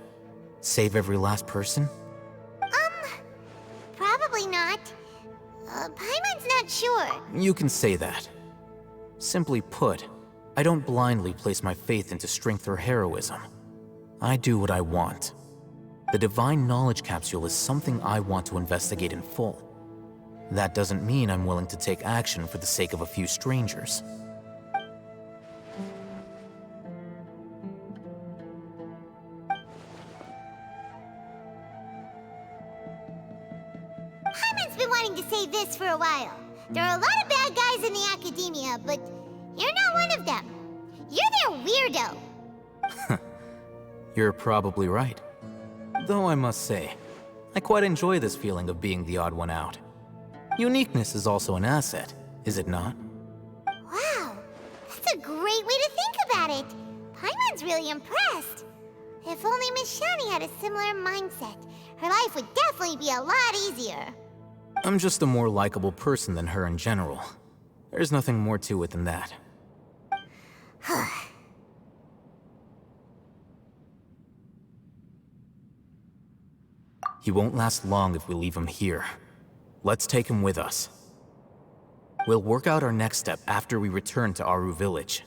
Save every last person? Probably not. Paimon's not sure. You can say that. Simply put, I don't blindly place my faith into strength or heroism. I do what I want. The Divine Knowledge Capsule is something I want to investigate in full. That doesn't mean I'm willing to take action for the sake of a few strangers. Paimon's been wanting to say this for a while. There are a lot of bad guys in the academia, but you're not one of them. You're their weirdo. You're probably right. Though I must say, I quite enjoy this feeling of being the odd one out. Uniqueness is also an asset, is it not? Wow, that's a great way to think about it. Paimon's really impressed. If only Miss Shani had a similar mindset, her life would definitely be a lot easier. I'm just a more likable person than her in general. There's nothing more to it than that. He won't last long if we leave him here. Let's take him with us. We'll work out our next step after we return to Aru Village.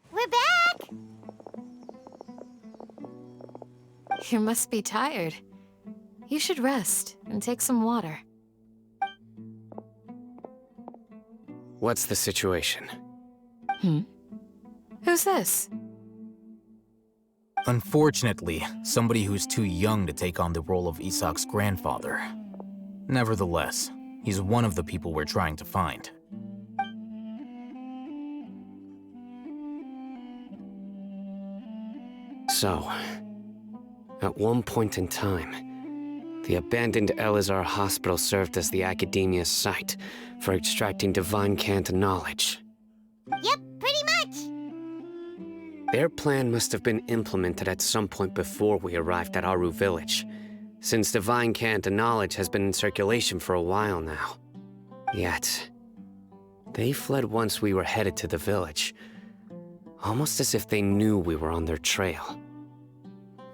We're back! You must be tired. You should rest and take some water. What's the situation? Who's this? Unfortunately, somebody who's too young to take on the role of Isak's grandfather. Nevertheless, he's one of the people we're trying to find. So, at one point in time, The abandoned Elazar Hospital served as the Academia's site for extracting divine cant knowledge. Yep, pretty much. Their plan must have been implemented at some point before we arrived at Aru Village, since divine cant knowledge has been in circulation for a while now. Yet, they fled once we were headed to the village, almost as if they knew we were on their trail.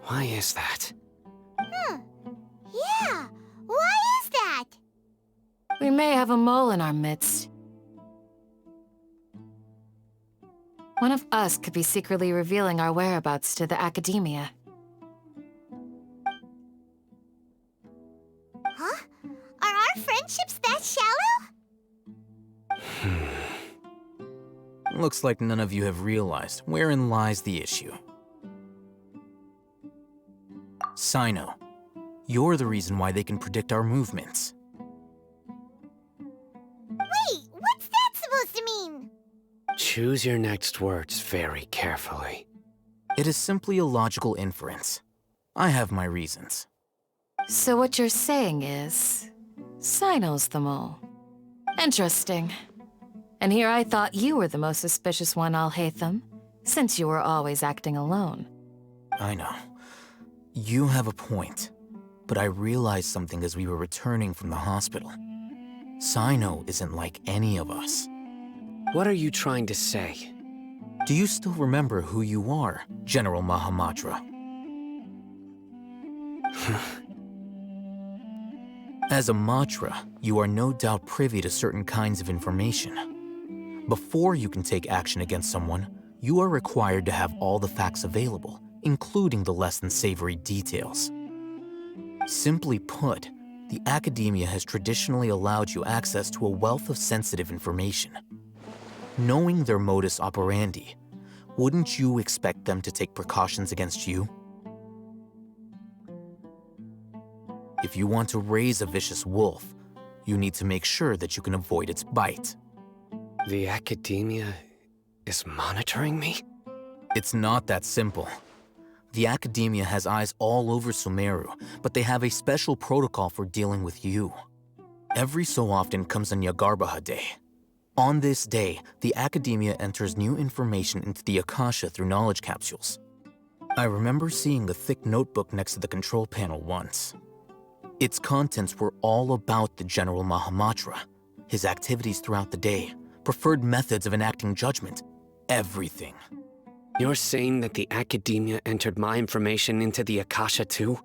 Why is that? Yeah, why is that? We may have a mole in our midst. One of us could be secretly revealing our whereabouts to the Academia. Huh? Are our friendships that shallow? Looks like none of you have realized wherein lies the issue. Sino, you're the reason why they can predict our movements. Wait, what's that supposed to mean? Choose your next words very carefully. It is simply a logical inference. I have my reasons. So what you're saying is, Sino's the mole. Interesting. And here I thought you were the most suspicious one, Alhaitham, since you were always acting alone. I know. You have a point, but I realized something as we were returning from the hospital. Sino isn't like any of us. What are you trying to say? Do you still remember who you are, General Mahamatra? As a Matra, you are no doubt privy to certain kinds of information. Before you can take action against someone, you are required to have all the facts available, including the less than savory details. Simply put, the Academia has traditionally allowed you access to a wealth of sensitive information. Knowing their modus operandi, wouldn't you expect them to take precautions against you? If you want to raise a vicious wolf, you need to make sure that you can avoid its bite. The Academia is monitoring me? It's not that simple. The Academia has eyes all over Sumeru, but they have a special protocol for dealing with you. Every so often comes a Nyagarbaha Day. On this day, the Academia enters new information into the Akasha through knowledge capsules. I remember seeing the thick notebook next to the control panel once. Its contents were all about the General Mahamatra, his activities throughout the day, preferred methods of enacting judgment, everything. You're saying that the Academia entered my information into the Akasha too?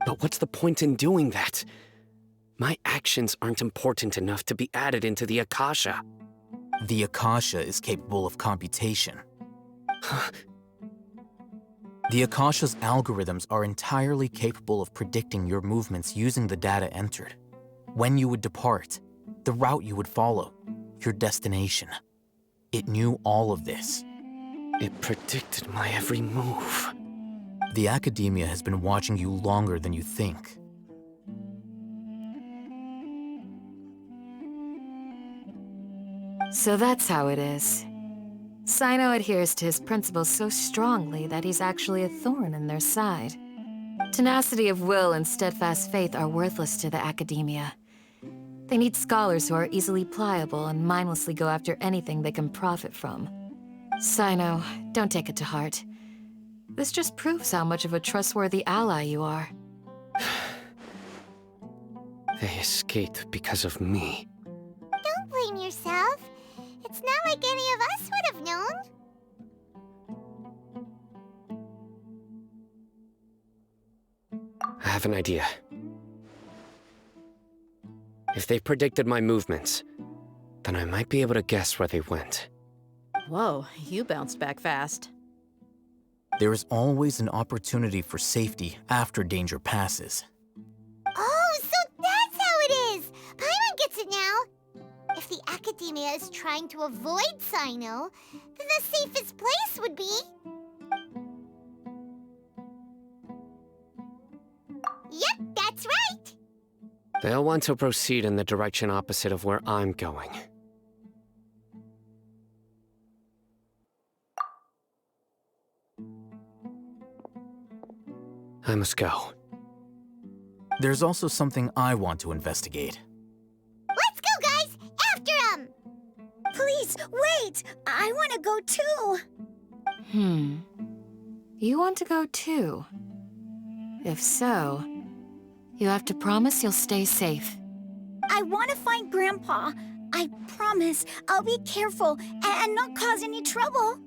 But what's the point in doing that? My actions aren't important enough to be added into the Akasha. The Akasha is capable of computation. The Akasha's algorithms are entirely capable of predicting your movements using the data entered. When you would depart, the route you would follow, your destination. It knew all of this. It predicted my every move. The Academia has been watching you longer than you think. So that's how it is. Sino adheres to his principles so strongly that he's actually a thorn in their side. Tenacity of will and steadfast faith are worthless to the Academia. They need scholars who are easily pliable and mindlessly go after anything they can profit from. Sino, don't take it to heart. This just proves how much of a trustworthy ally you are. They escaped because of me. Don't blame yourself. It's not like any of us would have known. I have an idea. If they predicted my movements, then I might be able to guess where they went. Whoa, you bounced back fast. There is always an opportunity for safety after danger passes. Oh, so that's how it is! Paimon gets it now! If the Academia is trying to avoid Sino, then the safest place would be... Yep, that's right! They'll want to proceed in the direction opposite of where I'm going. I must go. There's also something I want to investigate. Let's go, guys! After him! Please, wait! I want to go too! You want to go too? If so, you have to promise you'll stay safe. I want to find Grandpa. I promise I'll be careful and not cause any trouble.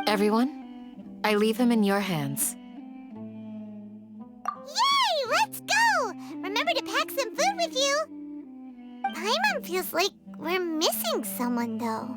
Everyone, I leave him in your hands. Yay! Let's go! Remember to pack some food with you! Paimon feels like we're missing someone, though.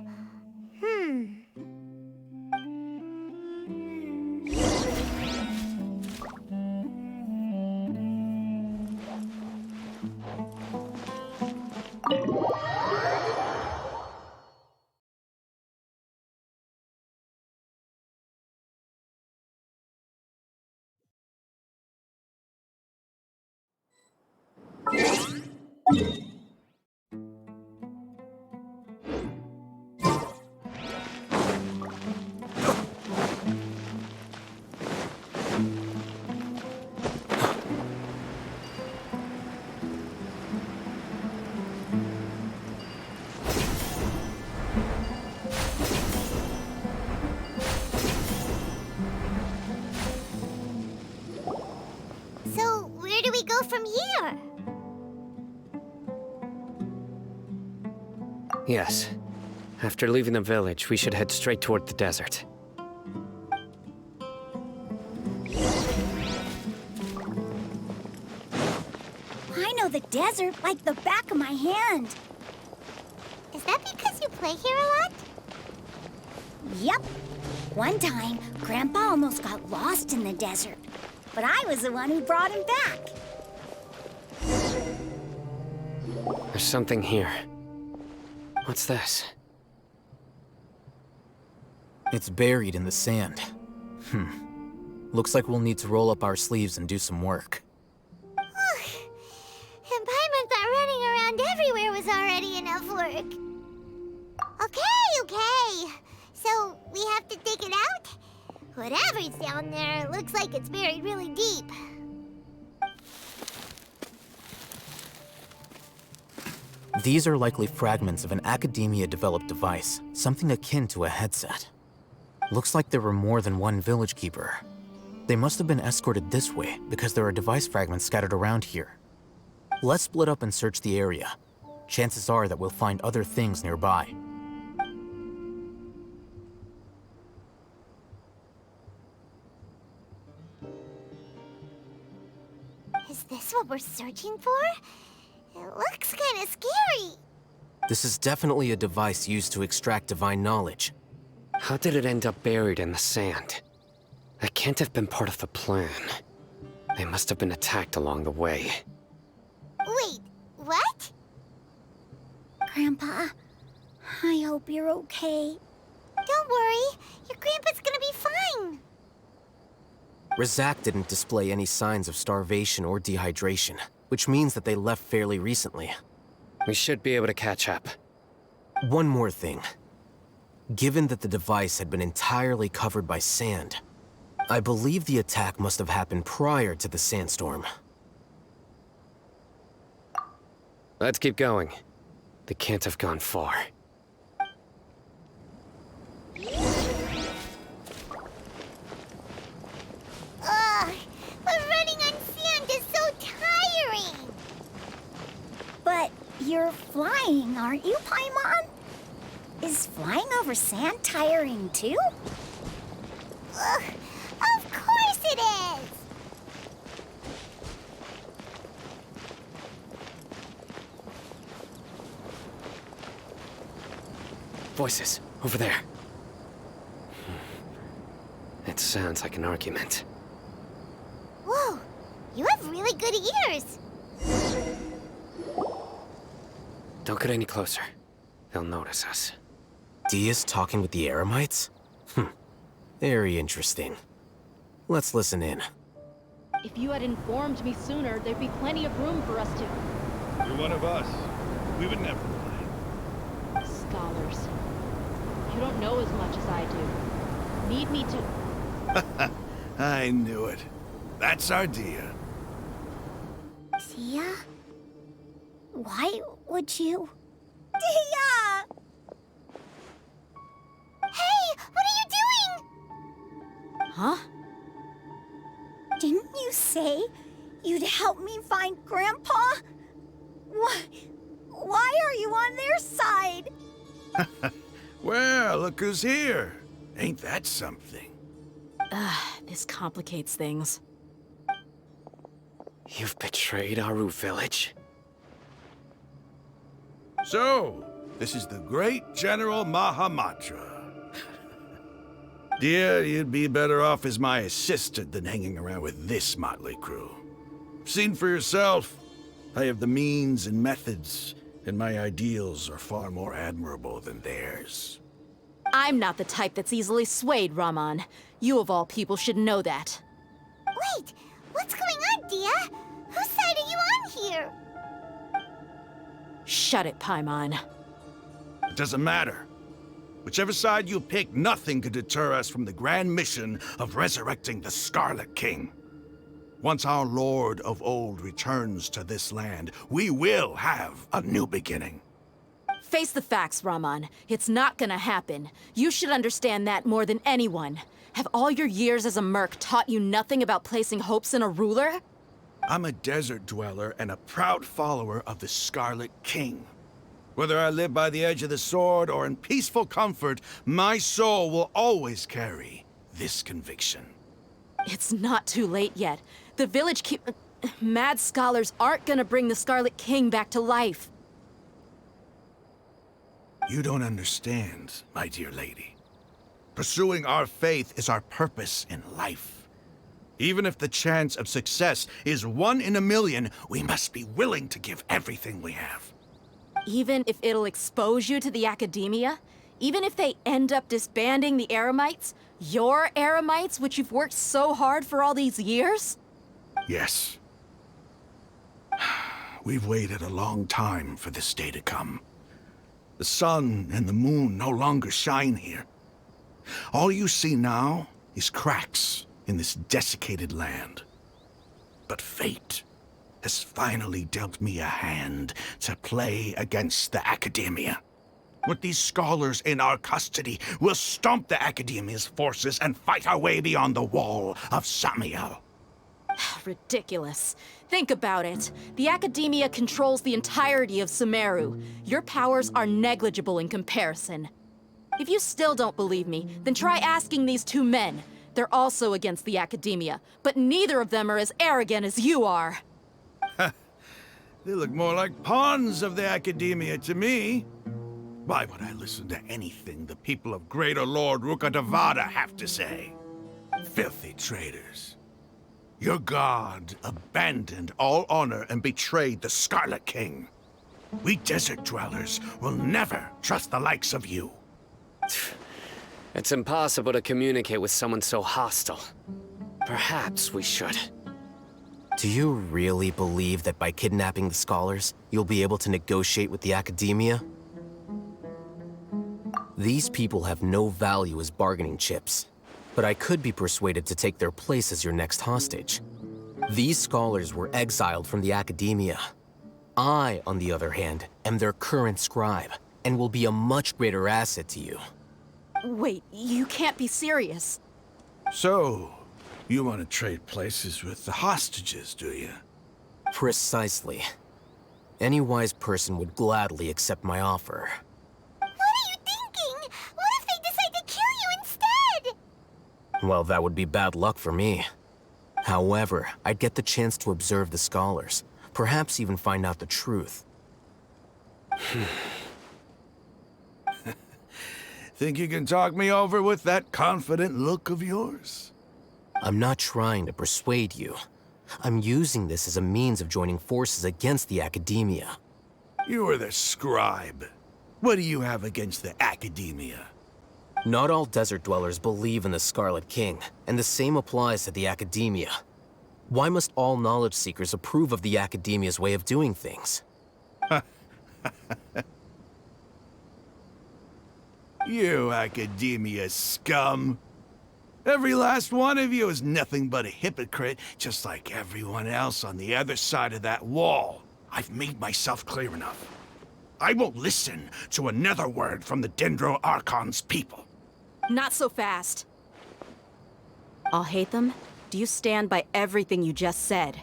So, where do we go from here? Yes. After leaving the village, we should head straight toward the desert. I know the desert like the back of my hand. Is that because you play here a lot? Yep. One time, Grandpa almost got lost in the desert, but I was the one who brought him back. There's something here. What's this? It's buried in the sand. Looks like we'll need to roll up our sleeves and do some work. And Paimon thought running around everywhere was already enough work. Okay. So, we have to dig it out? Whatever's down there looks like it's buried really deep. These are likely fragments of an Academia-developed device, something akin to a headset. Looks like there were more than one village keeper. They must have been escorted this way because there are device fragments scattered around here. Let's split up and search the area. Chances are that we'll find other things nearby. Is this what we're searching for? It looks kind of scary. This is definitely a device used to extract divine knowledge. How did it end up buried in the sand? That can't have been part of the plan. They must have been attacked along the way. Wait, what? Grandpa, I hope you're okay. Don't worry, your grandpa's gonna be fine. Razak didn't display any signs of starvation or dehydration, which means that they left fairly recently. We should be able to catch up. One more thing. Given that the device had been entirely covered by sand, I believe the attack must have happened prior to the sandstorm. Let's keep going. They can't have gone far. Ugh, but running on sand is so tiring. But you're flying, aren't you, Paimon? Is flying over sand tiring too? Ugh, of course it is. Voices, over there. It sounds like an argument. Whoa, you have really good ears. Don't get any closer. They'll notice us. Dia's talking with the Eremites? Very interesting. Let's listen in. If you had informed me sooner, there'd be plenty of room for us to... You're one of us. We would never lie. Scholars. You don't know as much as I do. Need me to... I knew it. That's our Dia. Dia? Why would you... Dia! Hey, what are you doing? Huh? Didn't you say you'd help me find Grandpa? Why are you on their side? Well, look who's here. Ain't that something? This complicates things. You've betrayed Aru Village? So, this is the great General Mahamatra. Dear, you'd be better off as my assistant than hanging around with this motley crew. Seen for yourself, I have the means and methods, and my ideals are far more admirable than theirs. I'm not the type that's easily swayed, Raman. You of all people should know that. Wait, what's going on, Dia? Whose side are you on here? Shut it, Paimon. It doesn't matter. Whichever side you pick, nothing could deter us from the grand mission of resurrecting the Scarlet King. Once our Lord of Old returns to this land, we will have a new beginning. Face the facts, Raman. It's not gonna happen. You should understand that more than anyone. Have all your years as a merc taught you nothing about placing hopes in a ruler? I'm a desert dweller and a proud follower of the Scarlet King. Whether I live by the edge of the sword or in peaceful comfort, my soul will always carry this conviction. It's not too late yet. The village mad scholars aren't gonna bring the Scarlet King back to life. You don't understand, my dear lady. Pursuing our faith is our purpose in life. Even if the chance of success is 1 in a million, we must be willing to give everything we have. Even if it'll expose you to the academia? Even if they end up disbanding the Eremites? Your Eremites, which you've worked so hard for all these years? Yes. We've waited a long time for this day to come. The sun and the moon no longer shine here. All you see now is cracks in this desiccated land. But fate has finally dealt me a hand to play against the Academia. With these scholars in our custody, we'll stomp the Academia's forces and fight our way beyond the wall of Samiel. Ridiculous. Think about it. The Academia controls the entirety of Sumeru. Your powers are negligible in comparison. If you still don't believe me, then try asking these 2 men. They're also against the Academia, but neither of them are as arrogant as you are. They look more like pawns of the Academia to me. Why would I listen to anything the people of Greater Lord Rukkhadevada have to say? Filthy traitors. Your god abandoned all honor and betrayed the Scarlet King. We desert dwellers will never trust the likes of you. It's impossible to communicate with someone so hostile. Perhaps we should. Do you really believe that by kidnapping the scholars, you'll be able to negotiate with the Academia? These people have no value as bargaining chips, but I could be persuaded to take their place as your next hostage. These scholars were exiled from the Academia. I, on the other hand, am their current scribe, and will be a much greater asset to you. Wait, you can't be serious. So, you want to trade places with the hostages, do you? Precisely. Any wise person would gladly accept my offer. What are you thinking? What if they decide to kill you instead? Well, that would be bad luck for me. However, I'd get the chance to observe the scholars, perhaps even find out the truth. Think you can talk me over with that confident look of yours? I'm not trying to persuade you. I'm using this as a means of joining forces against the Academia. You are the scribe. What do you have against the Academia? Not all desert dwellers believe in the Scarlet King, and the same applies to the Academia. Why must all knowledge seekers approve of the Academia's way of doing things? You Academia scum. Every last one of you is nothing but a hypocrite, just like everyone else on the other side of that wall. I've made myself clear enough. I won't listen to another word from the Dendro Archon's people. Not so fast. I'll hate them. Do you stand by everything you just said?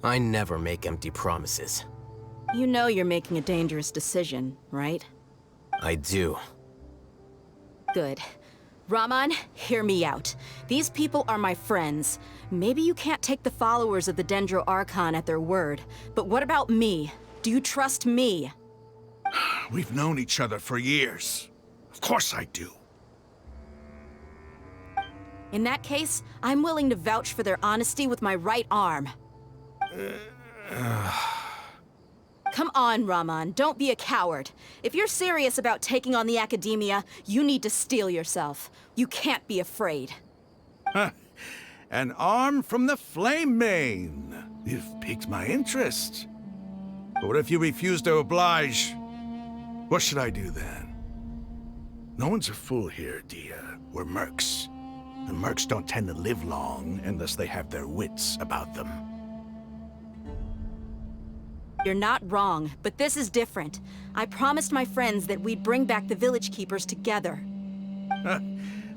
I never make empty promises. You know you're making a dangerous decision, right? I do. Good. Raman, hear me out. These people are my friends. Maybe you can't take the followers of the Dendro Archon at their word, but what about me? Do you trust me? We've known each other for years. Of course I do. In that case, I'm willing to vouch for their honesty with my right arm. Come on, Raman, don't be a coward. If you're serious about taking on the Academia, you need to steel yourself. You can't be afraid. An arm from the Flame Mane. You've piqued my interest. But what if you refuse to oblige? What should I do then? No one's a fool here, Dia. We're mercs. And mercs don't tend to live long unless they have their wits about them. You're not wrong, but this is different. I promised my friends that we'd bring back the Village Keepers together.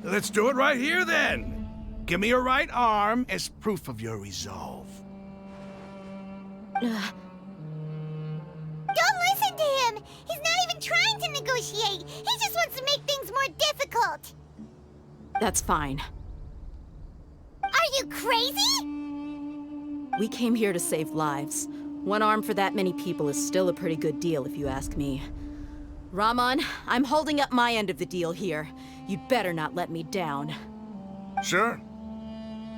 Let's do it right here, then. Give me your right arm as proof of your resolve. Don't listen to him! He's not even trying to negotiate! He just wants to make things more difficult! That's fine. Are you crazy? We came here to save lives. One arm for that many people is still a pretty good deal, if you ask me. Raman, I'm holding up my end of the deal here. You'd better not let me down. Sure.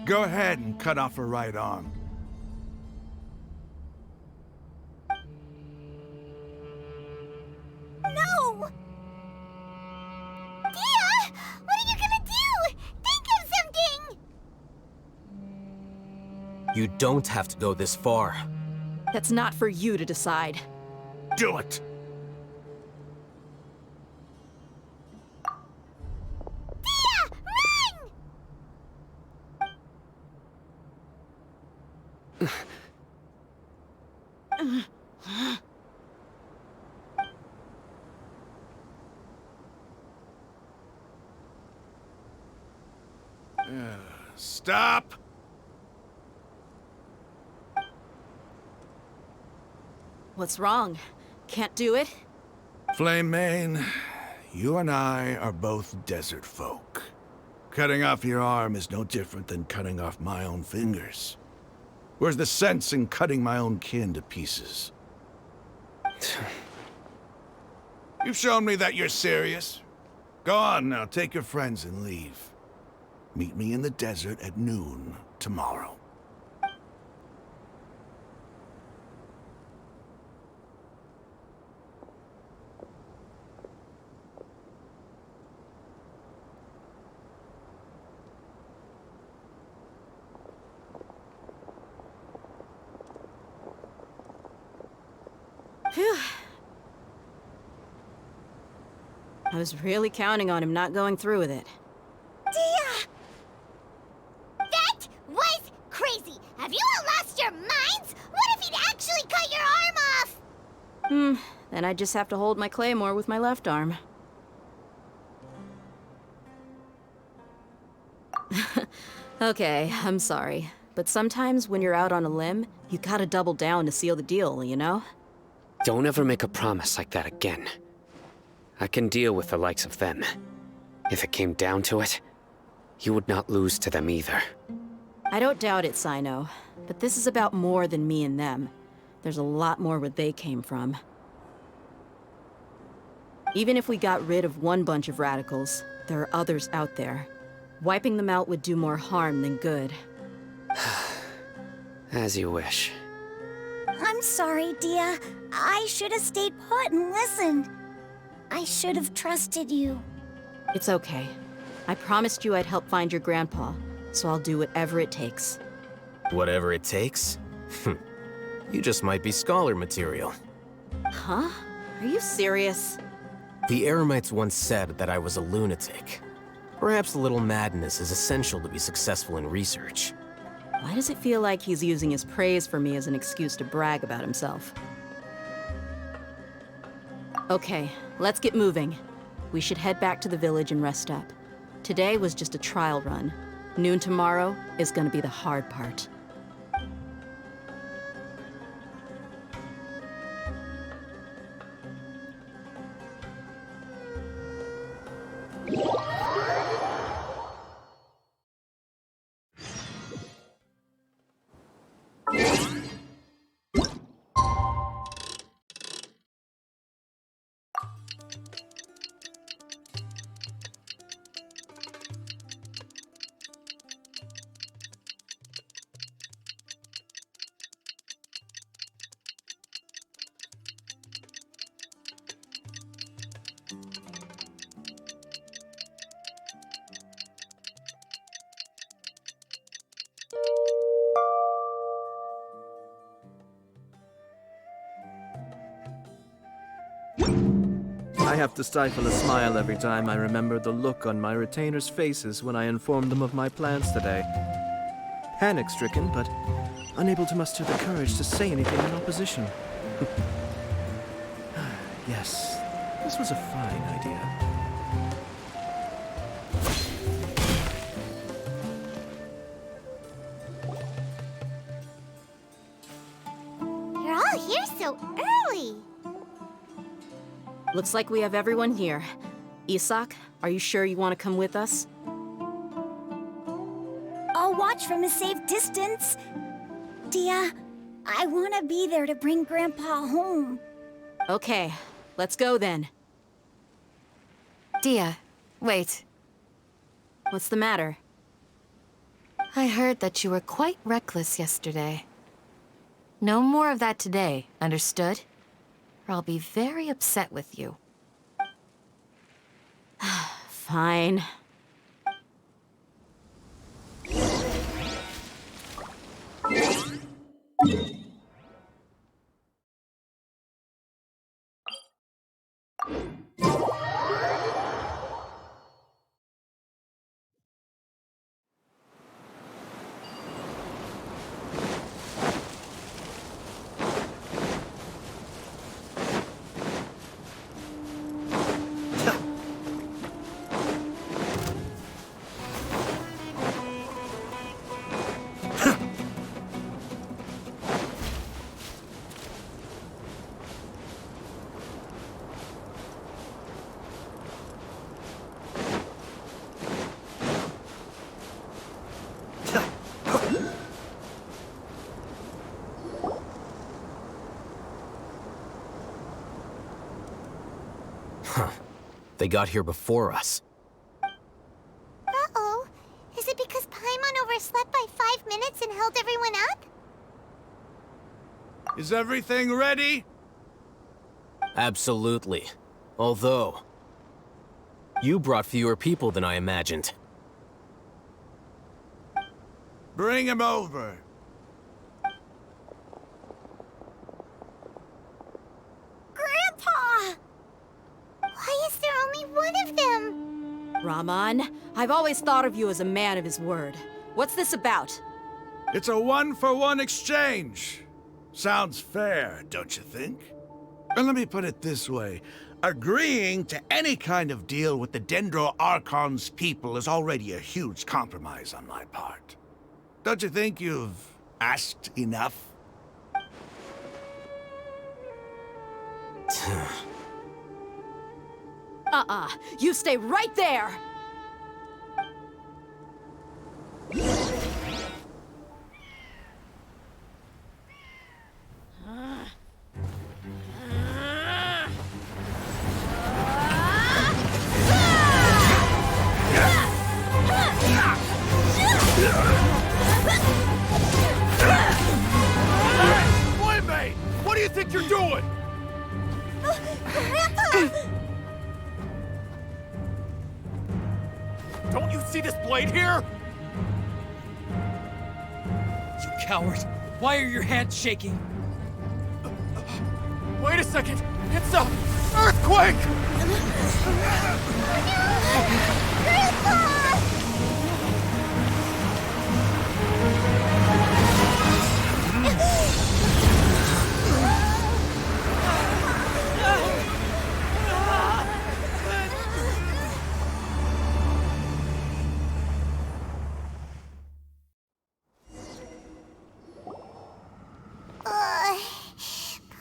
Go ahead and cut off her right arm. No! Dia! What are you gonna do? Think of something! You don't have to go this far. That's not for you to decide. Do it! Dia! Run! Stop! What's wrong? Can't do it? Flame Mane, you and I are both desert folk. Cutting off your arm is no different than cutting off my own fingers. Where's the sense in cutting my own kin to pieces? You've shown me that you're serious. Go on now, take your friends and leave. Meet me in the desert at noon tomorrow. Phew. I was really counting on him not going through with it. Dia! That was crazy! Have you all lost your minds? What if he'd actually cut your arm off? Then I just have to hold my claymore with my left arm. Okay, I'm sorry. But sometimes when you're out on a limb, you gotta double down to seal the deal, you know? Don't ever make a promise like that again. I can deal with the likes of them. If it came down to it, you would not lose to them either. I don't doubt it, Sino. But this is about more than me and them. There's a lot more where they came from. Even if we got rid of one bunch of radicals, there are others out there. Wiping them out would do more harm than good. As you wish. I'm sorry, Dia. I should have stayed put and listened. I should have trusted you. It's okay. I promised you I'd help find your grandpa, so I'll do whatever it takes. Whatever it takes? You just might be scholar material. Huh? Are you serious? The Eremites once said that I was a lunatic. Perhaps a little madness is essential to be successful in research. Why does it feel like he's using his praise for me as an excuse to brag about himself? Okay, let's get moving. We should head back to the village and rest up. Today was just a trial run. Noon tomorrow is gonna be the hard part. I have to stifle a smile every time I remember the look on my retainers' faces when I informed them of my plans today. Panic-stricken, but unable to muster the courage to say anything in opposition. Yes, this was a fine idea. You're all here so early. Looks like we have everyone here. Isak, are you sure you want to come with us? I'll watch from a safe distance. Dia, I want to be there to bring Grandpa home. Okay, let's go then. Dia, wait. What's the matter? I heard that you were quite reckless yesterday. No more of that today, understood? Or I'll be very upset with you. Fine. They got here before us. Uh-oh. Is it because Paimon overslept by 5 minutes and held everyone up? Is everything ready? Absolutely. Although, you brought fewer people than I imagined. Bring him over. Grandpa! Why is there only one of them? Rahman, I've always thought of you as a man of his word. What's this about? It's a one-for-one exchange. Sounds fair, don't you think? And let me put it this way. Agreeing to any kind of deal with the Dendro Archon's people is already a huge compromise on my part. Don't you think you've asked enough? You stay right there! Boy-mate! What do you think you're doing? Don't you see this blade here? You coward! Why are your hands shaking? Wait a second! It's a earthquake!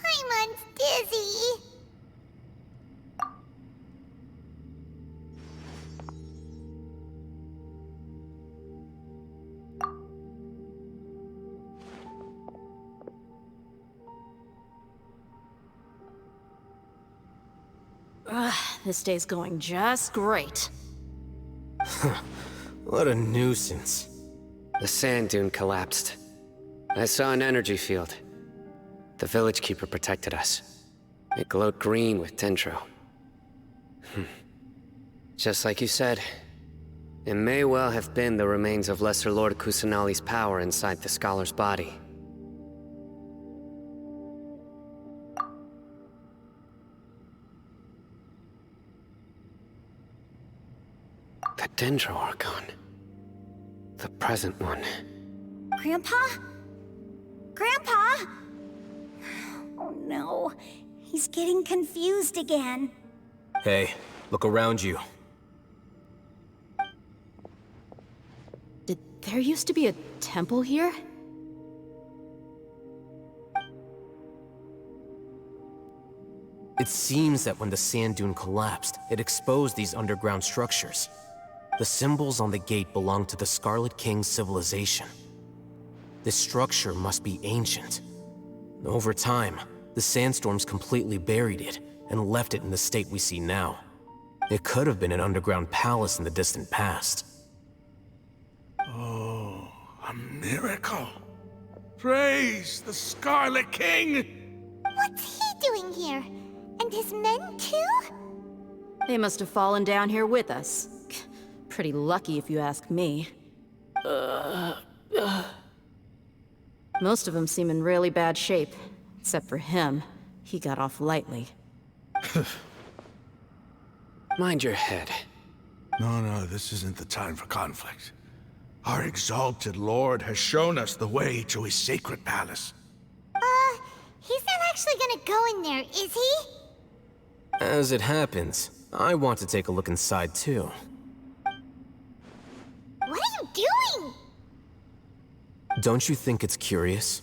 Paimon's dizzy. Ugh, this day's going just great. What a nuisance. The sand dune collapsed. I saw an energy field. The village keeper protected us. It glowed green with dendro. Just like you said, it may well have been the remains of Lesser Lord Kusanali's power inside the scholar's body. The Dendro Archon. The present one. Grandpa? Grandpa? Oh no, he's getting confused again. Hey, look around you. Did there used to be a temple here? It seems that when the sand dune collapsed, it exposed these underground structures. The symbols on the gate belong to the Scarlet King's civilization. This structure must be ancient. Over time, the sandstorms completely buried it and left it in the state we see now. It could have been an underground palace in the distant past. Oh, a miracle. Praise the Scarlet King! What's he doing here? And his men too? They must have fallen down here with us. Pretty lucky if you ask me. Most of them seem in really bad shape. Except for him. He got off lightly. Mind your head. No, this isn't the time for conflict. Our exalted lord has shown us the way to his sacred palace. He's not actually gonna go in there, is he? As it happens, I want to take a look inside too. What are you doing? Don't you think it's curious?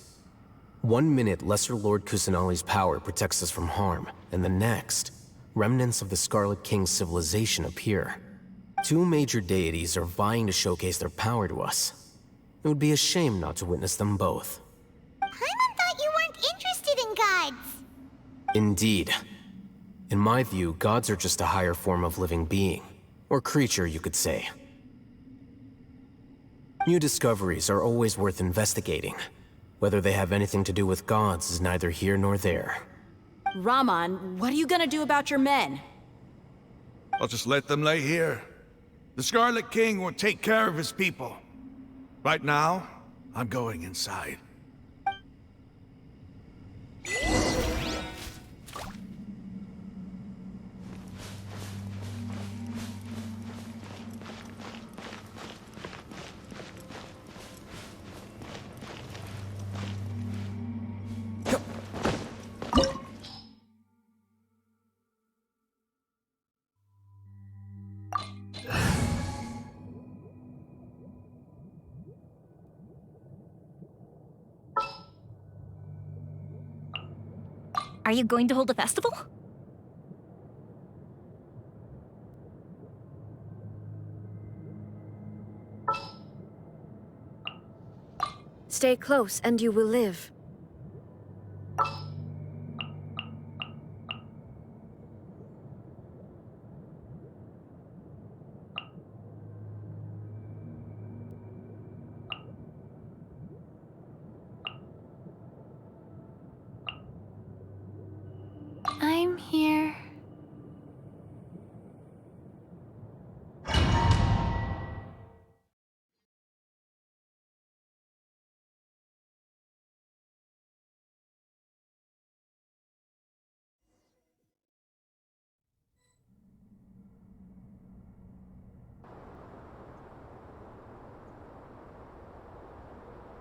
1 minute, Lesser Lord Kusanali's power protects us from harm, and the next, remnants of the Scarlet King's civilization appear. 2 major deities are vying to showcase their power to us. It would be a shame not to witness them both. Paimon thought you weren't interested in gods. Indeed. In my view, gods are just a higher form of living being. Or creature, you could say. New discoveries are always worth investigating. Whether they have anything to do with gods is neither here nor there. Raman, what are you gonna do about your men? I'll just let them lay here. The Scarlet King will take care of his people. Right now, I'm going inside. Are you going to hold a festival? Stay close and you will live. I'm here.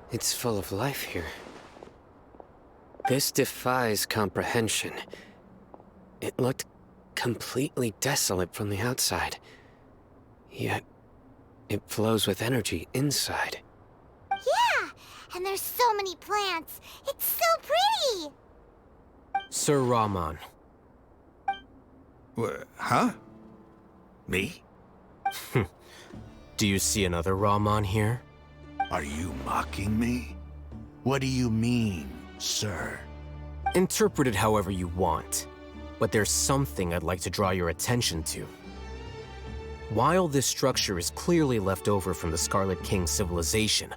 It's full of life here. This defies comprehension. It looked completely desolate from the outside. Yet, it flows with energy inside. Yeah, and there's so many plants. It's so pretty. Sir Rahman. Huh? Me? Do you see another Rahman here? Are you mocking me? What do you mean, sir? Interpret it however you want, but there's something I'd like to draw your attention to. While this structure is clearly left over from the Scarlet King civilization,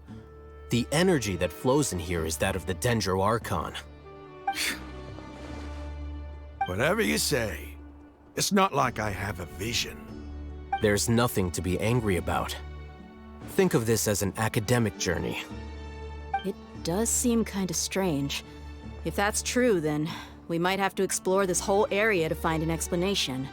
the energy that flows in here is that of the Dendro Archon. Whatever you say. It's not like I have a vision. There's nothing to be angry about. Think of this as an academic journey. It does seem kinda strange. If that's true, then we might have to explore this whole area to find an explanation.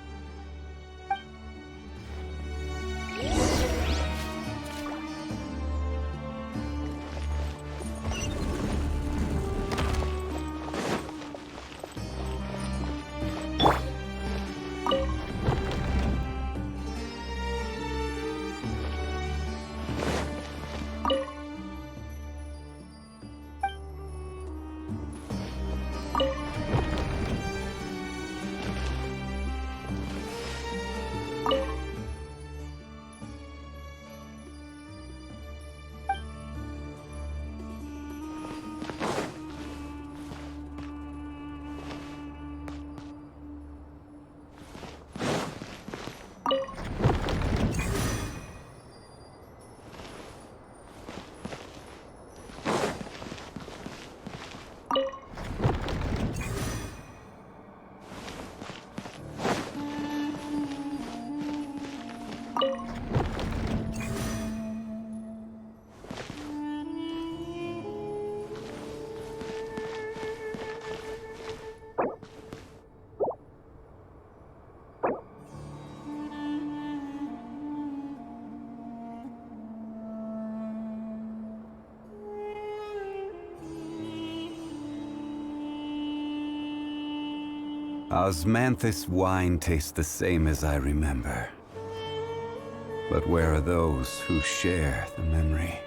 Osmanthus wine tastes the same as I remember. But where are those who share the memory?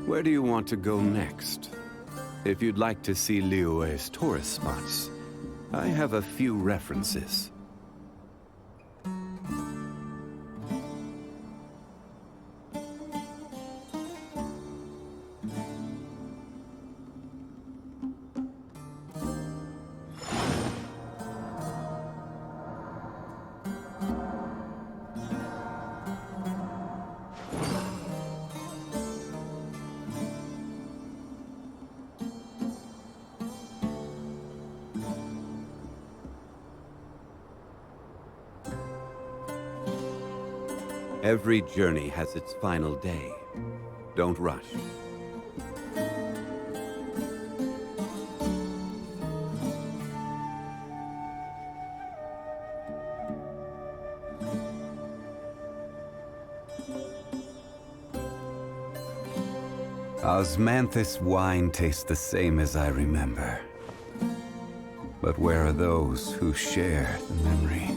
Where do you want to go next? If you'd like to see Liyue's tourist spots, I have a few references. Every journey has its final day. Don't rush. Osmanthus wine tastes the same as I remember. But where are those who share the memory?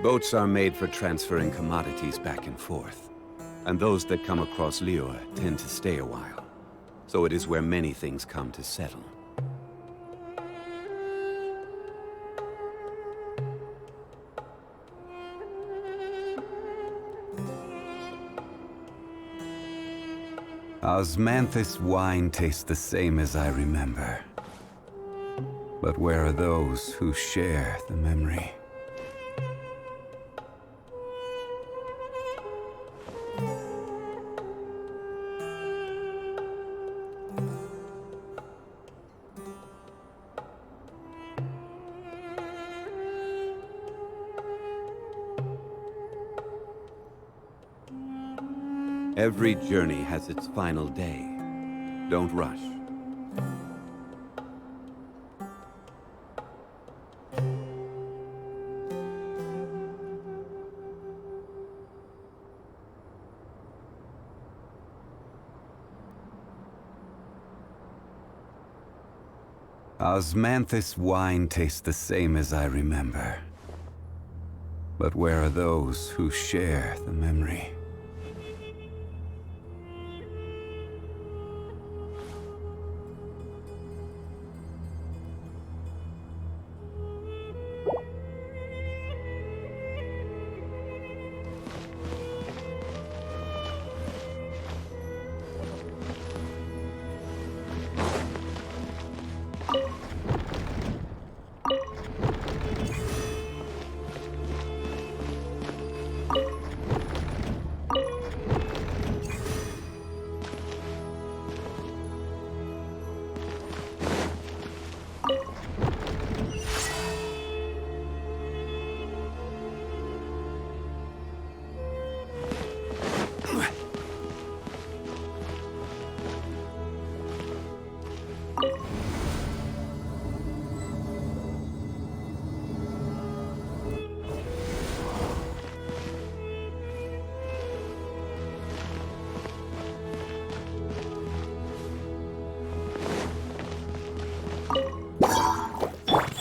Boats are made for transferring commodities back and forth. And those that come across Liyue tend to stay a while. So it is where many things come to settle. Osmanthus wine tastes the same as I remember. But where are those who share the memory? Every journey has its final day. Don't rush. Osmanthus wine tastes the same as I remember. But where are those who share the memory?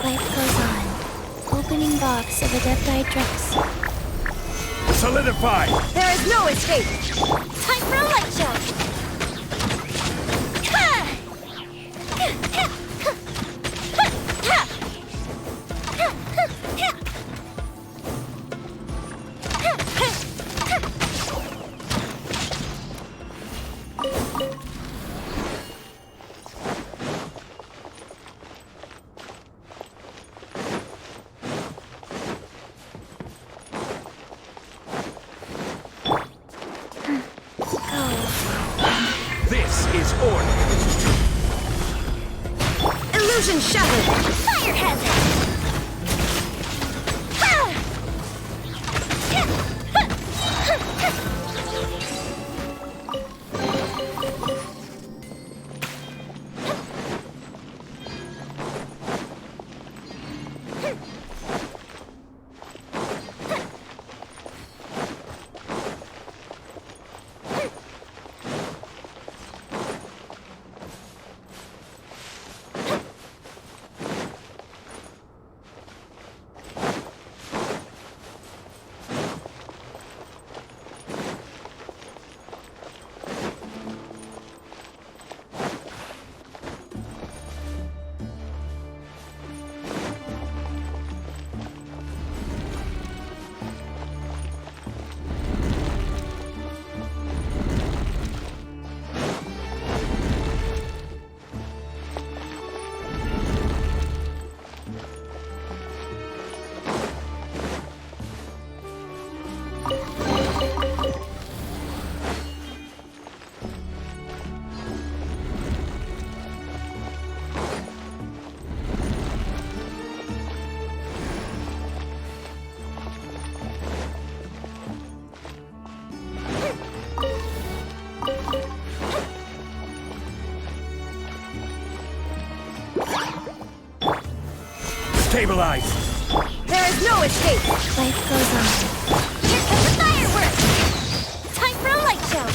Life goes on. Opening box of Adepti Dress. Solidify! There is no escape! Time for a light show! Illusion shattered! Fire hazard! Stabilize! There is no escape! Life goes on. Here comes the fireworks! Time for a light show!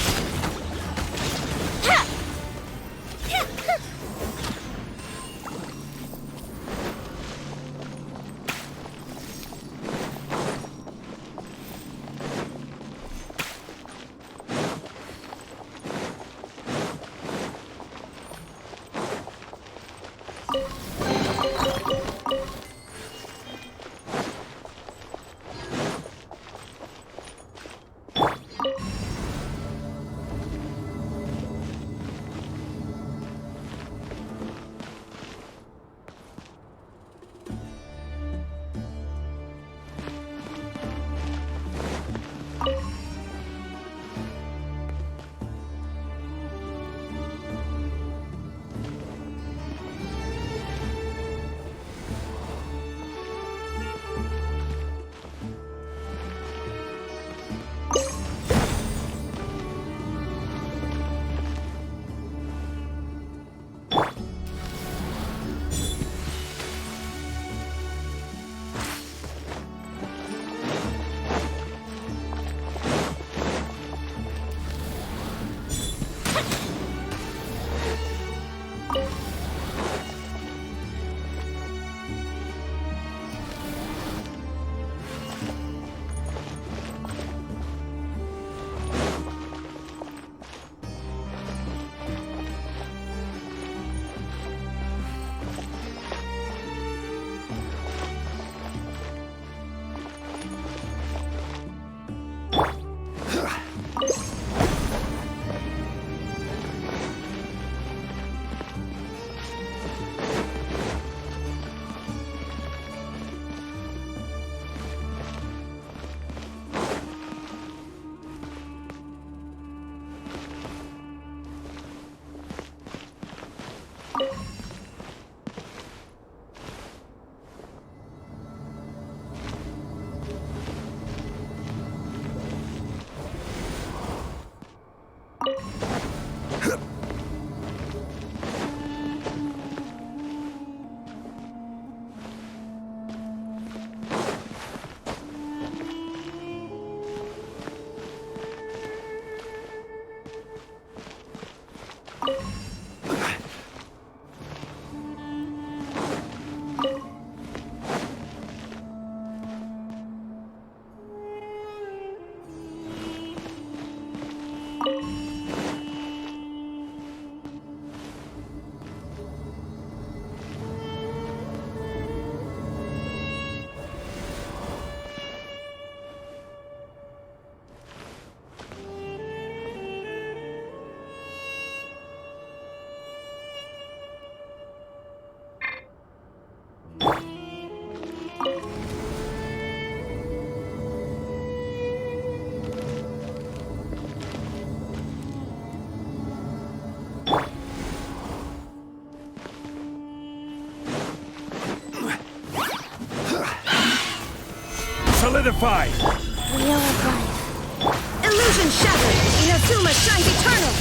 Solidified! Wheel of life. Illusion shattered! Inazuma shines eternal!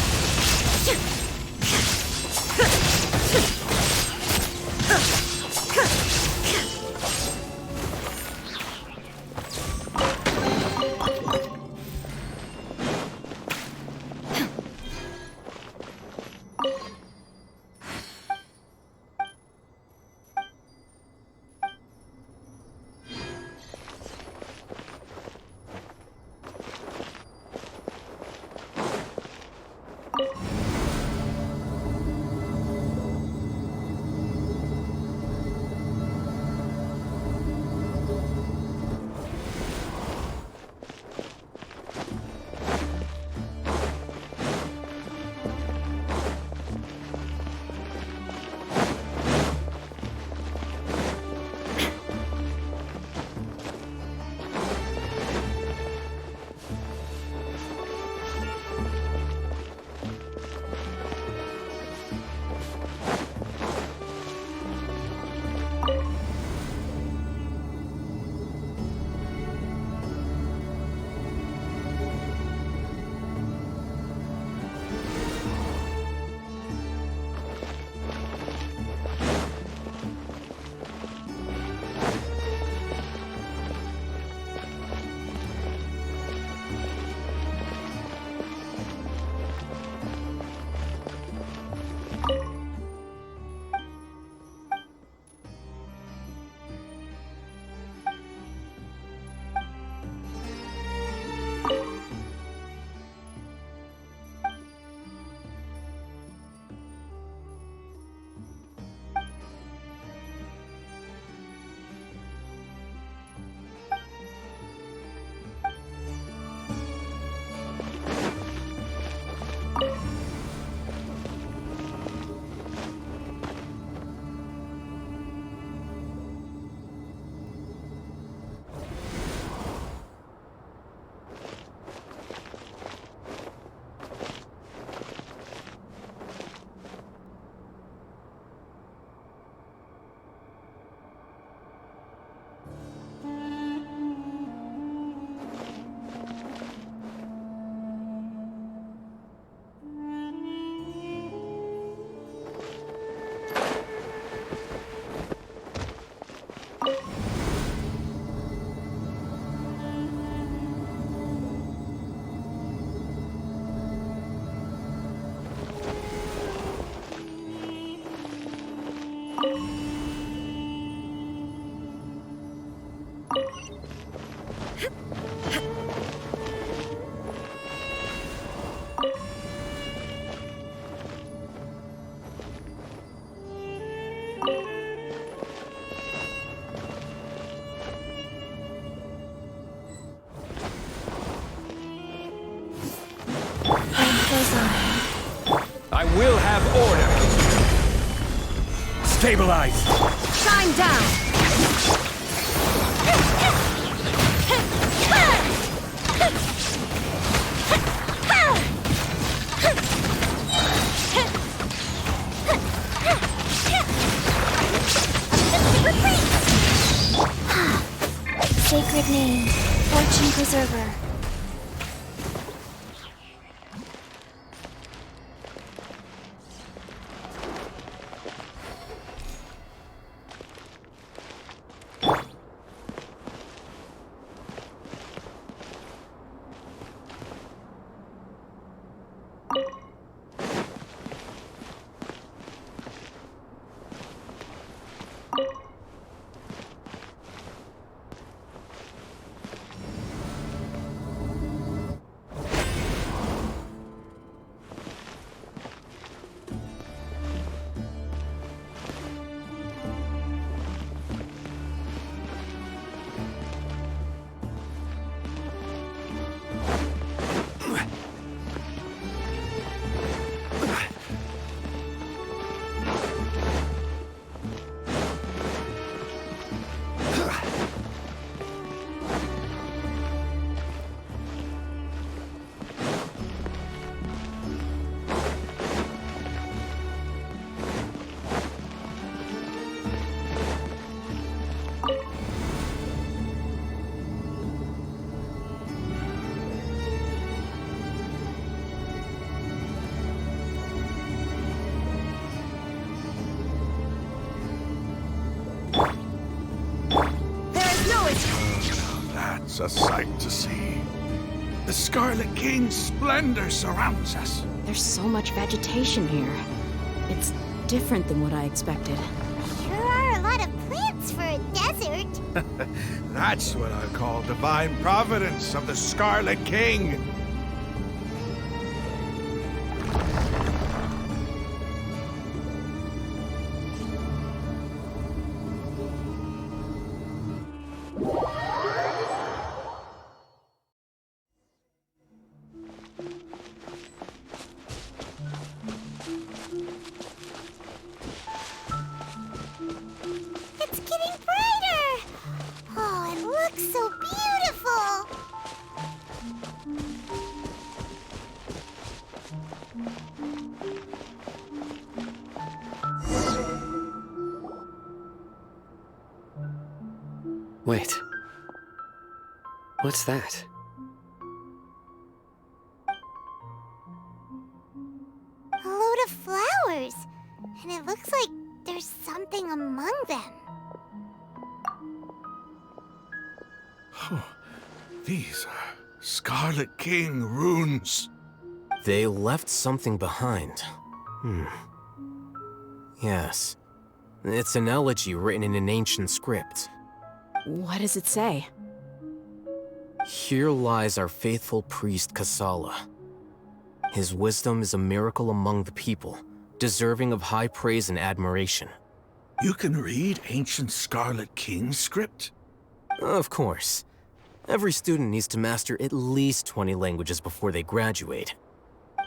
I will have order. Stabilize. Shine down! Sacred name, Fortune Preserver. a sight to see. The Scarlet King's splendor surrounds us. There's so much vegetation here. It's different than what I expected. Sure are a lot of plants for a desert. That's what I call divine providence of the Scarlet King. It's getting brighter! Oh, it looks so beautiful! Wait. What's that? A load of flowers. And it looks like there's something among them. These are Scarlet King runes. They left something behind. Yes. It's an elegy written in an ancient script. What does it say? Here lies our faithful priest Kasala. His wisdom is a miracle among the people, deserving of high praise and admiration. You can read ancient Scarlet King script? Of course. Every student needs to master at least 20 languages before they graduate.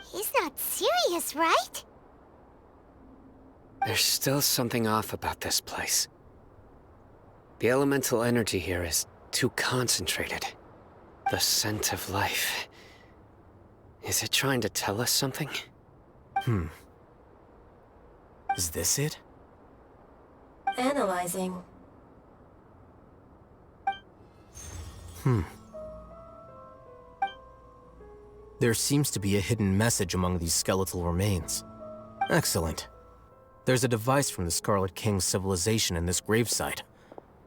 He's not serious, right? There's still something off about this place. The elemental energy here is too concentrated. The scent of life. Is it trying to tell us something? Is this it? Analyzing. There seems to be a hidden message among these skeletal remains. Excellent. There's a device from the Scarlet King's civilization in this gravesite.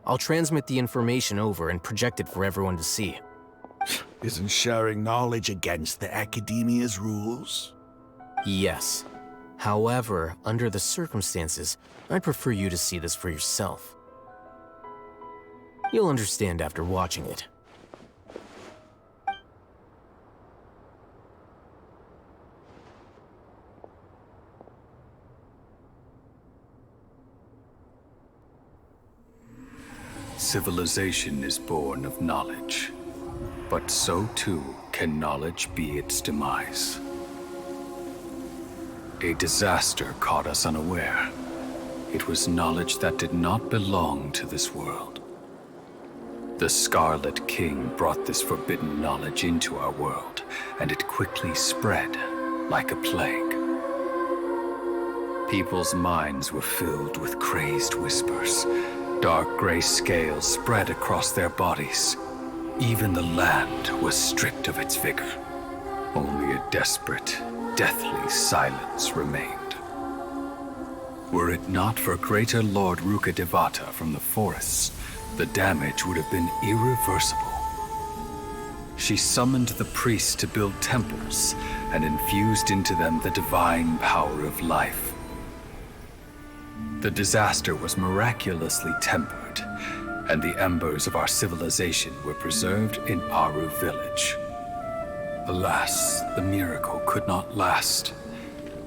I'll transmit the information over and project it for everyone to see. Isn't sharing knowledge against the Academia's rules? Yes. However, under the circumstances, I'd prefer you to see this for yourself. You'll understand after watching it. Civilization is born of knowledge, but so too can knowledge be its demise. A disaster caught us unaware. It was knowledge that did not belong to this world. The Scarlet King brought this forbidden knowledge into our world, and it quickly spread like a plague. People's minds were filled with crazed whispers. Dark gray scales spread across their bodies. Even the land was stripped of its vigor. Only a desperate, deathly silence remained. Were it not for greater Lord Rukkhadevata from the forests, the damage would have been irreversible. She summoned the priests to build temples and infused into them the divine power of life. The disaster was miraculously tempered, and the embers of our civilization were preserved in Aru village. Alas, the miracle could not last.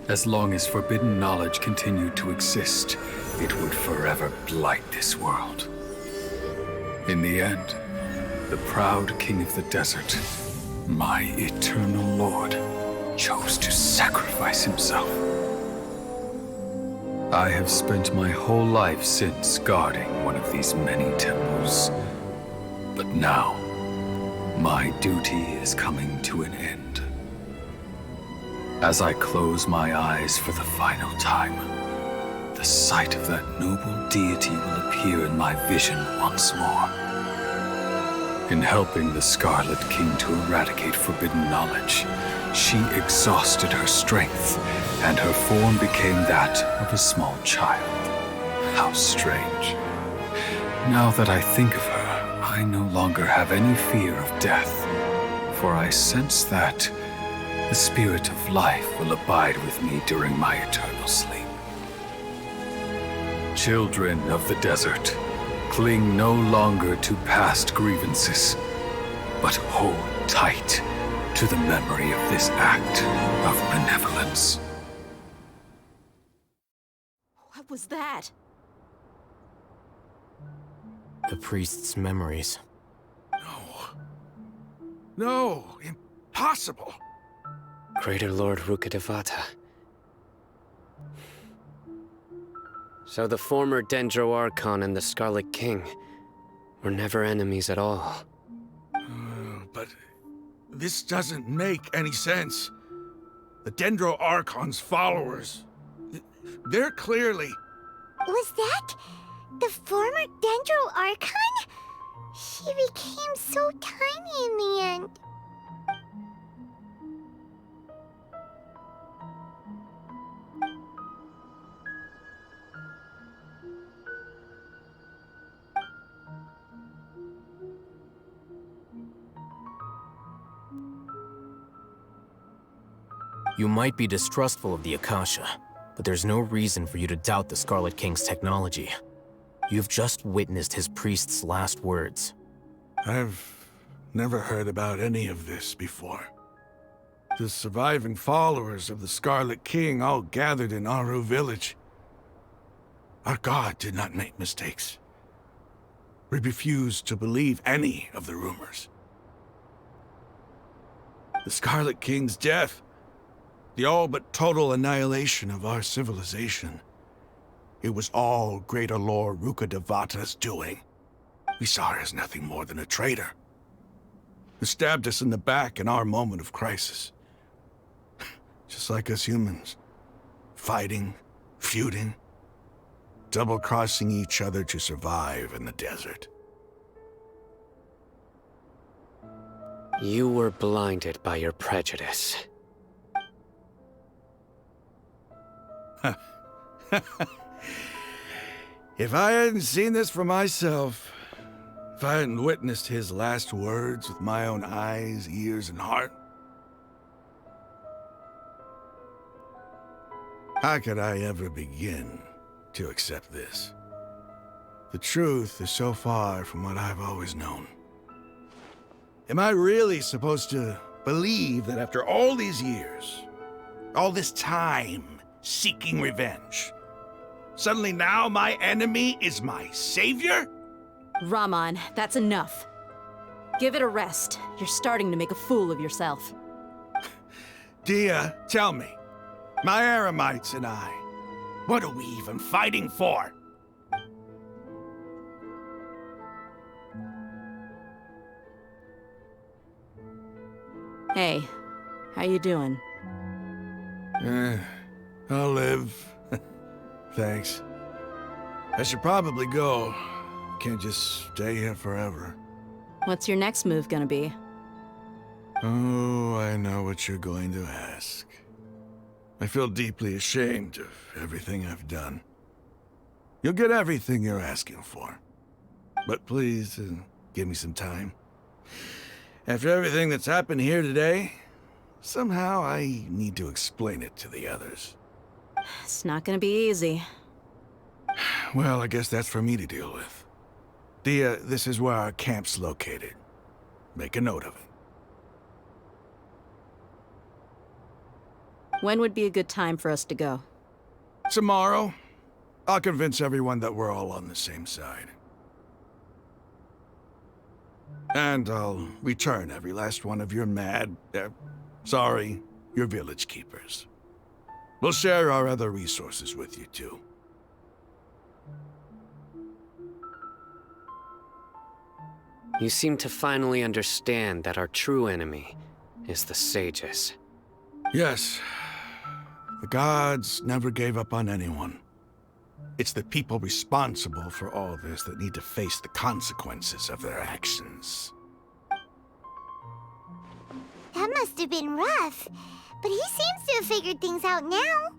As long as forbidden knowledge continued to exist, it would forever blight this world. In the end, the proud king of the desert, my eternal lord, chose to sacrifice himself. I have spent my whole life since guarding one of these many temples. But now, my duty is coming to an end. As I close my eyes for the final time, the sight of that noble deity will appear in my vision once more. In helping the Scarlet King to eradicate forbidden knowledge, she exhausted her strength, and her form became that of a small child. How strange. Now that I think of her, I no longer have any fear of death, for I sense that the spirit of life will abide with me during my eternal sleep. Children of the desert, cling no longer to past grievances, but hold tight to the memory of this act of benevolence. What was that? The priest's memories. No, impossible. Greater Lord Rukkhadevata. So the former Dendro Archon and the Scarlet King were never enemies at all. But this doesn't make any sense. The Dendro Archon's followers, they're clearly... Was that the former Dendro Archon? She became so tiny in the end. You might be distrustful of the Akasha, but there's no reason for you to doubt the Scarlet King's technology. You've just witnessed his priest's last words. I've never heard about any of this before. The surviving followers of the Scarlet King all gathered in Aru village. Our god did not make mistakes. We refused to believe any of the rumors. The Scarlet King's death, the all but total annihilation of our civilization, it was all Greater Lord Rukkhadevata's doing. We saw her as nothing more than a traitor, who stabbed us in the back in our moment of crisis. Just like us humans. Fighting, feuding, double-crossing each other to survive in the desert. You were blinded by your prejudice. If I hadn't seen this for myself, if I hadn't witnessed his last words with my own eyes, ears, and heart, how could I ever begin to accept this? The truth is so far from what I've always known. Am I really supposed to believe that after all these years, all this time seeking revenge, suddenly now my enemy is my savior? Raman, that's enough. Give it a rest. You're starting to make a fool of yourself. Dia, tell me, my Eremites and I, what are we even fighting for? Hey, how you doing? I'll live. Thanks. I should probably go. Can't just stay here forever. What's your next move gonna be? Oh, I know what you're going to ask. I feel deeply ashamed of everything I've done. You'll get everything you're asking for. But please, give me some time. After everything that's happened here today, somehow I need to explain it to the others. It's not gonna be easy. Well, I guess that's for me to deal with. Dia, this is where our camp's located. Make a note of it. When would be a good time for us to go? Tomorrow, I'll convince everyone that we're all on the same side. And I'll return every last one of your your village keepers. We'll share our other resources with you, too. You seem to finally understand that our true enemy is the sages. Yes. The gods never gave up on anyone. It's the people responsible for all this that need to face the consequences of their actions. That must have been rough, but he seems to have figured things out now.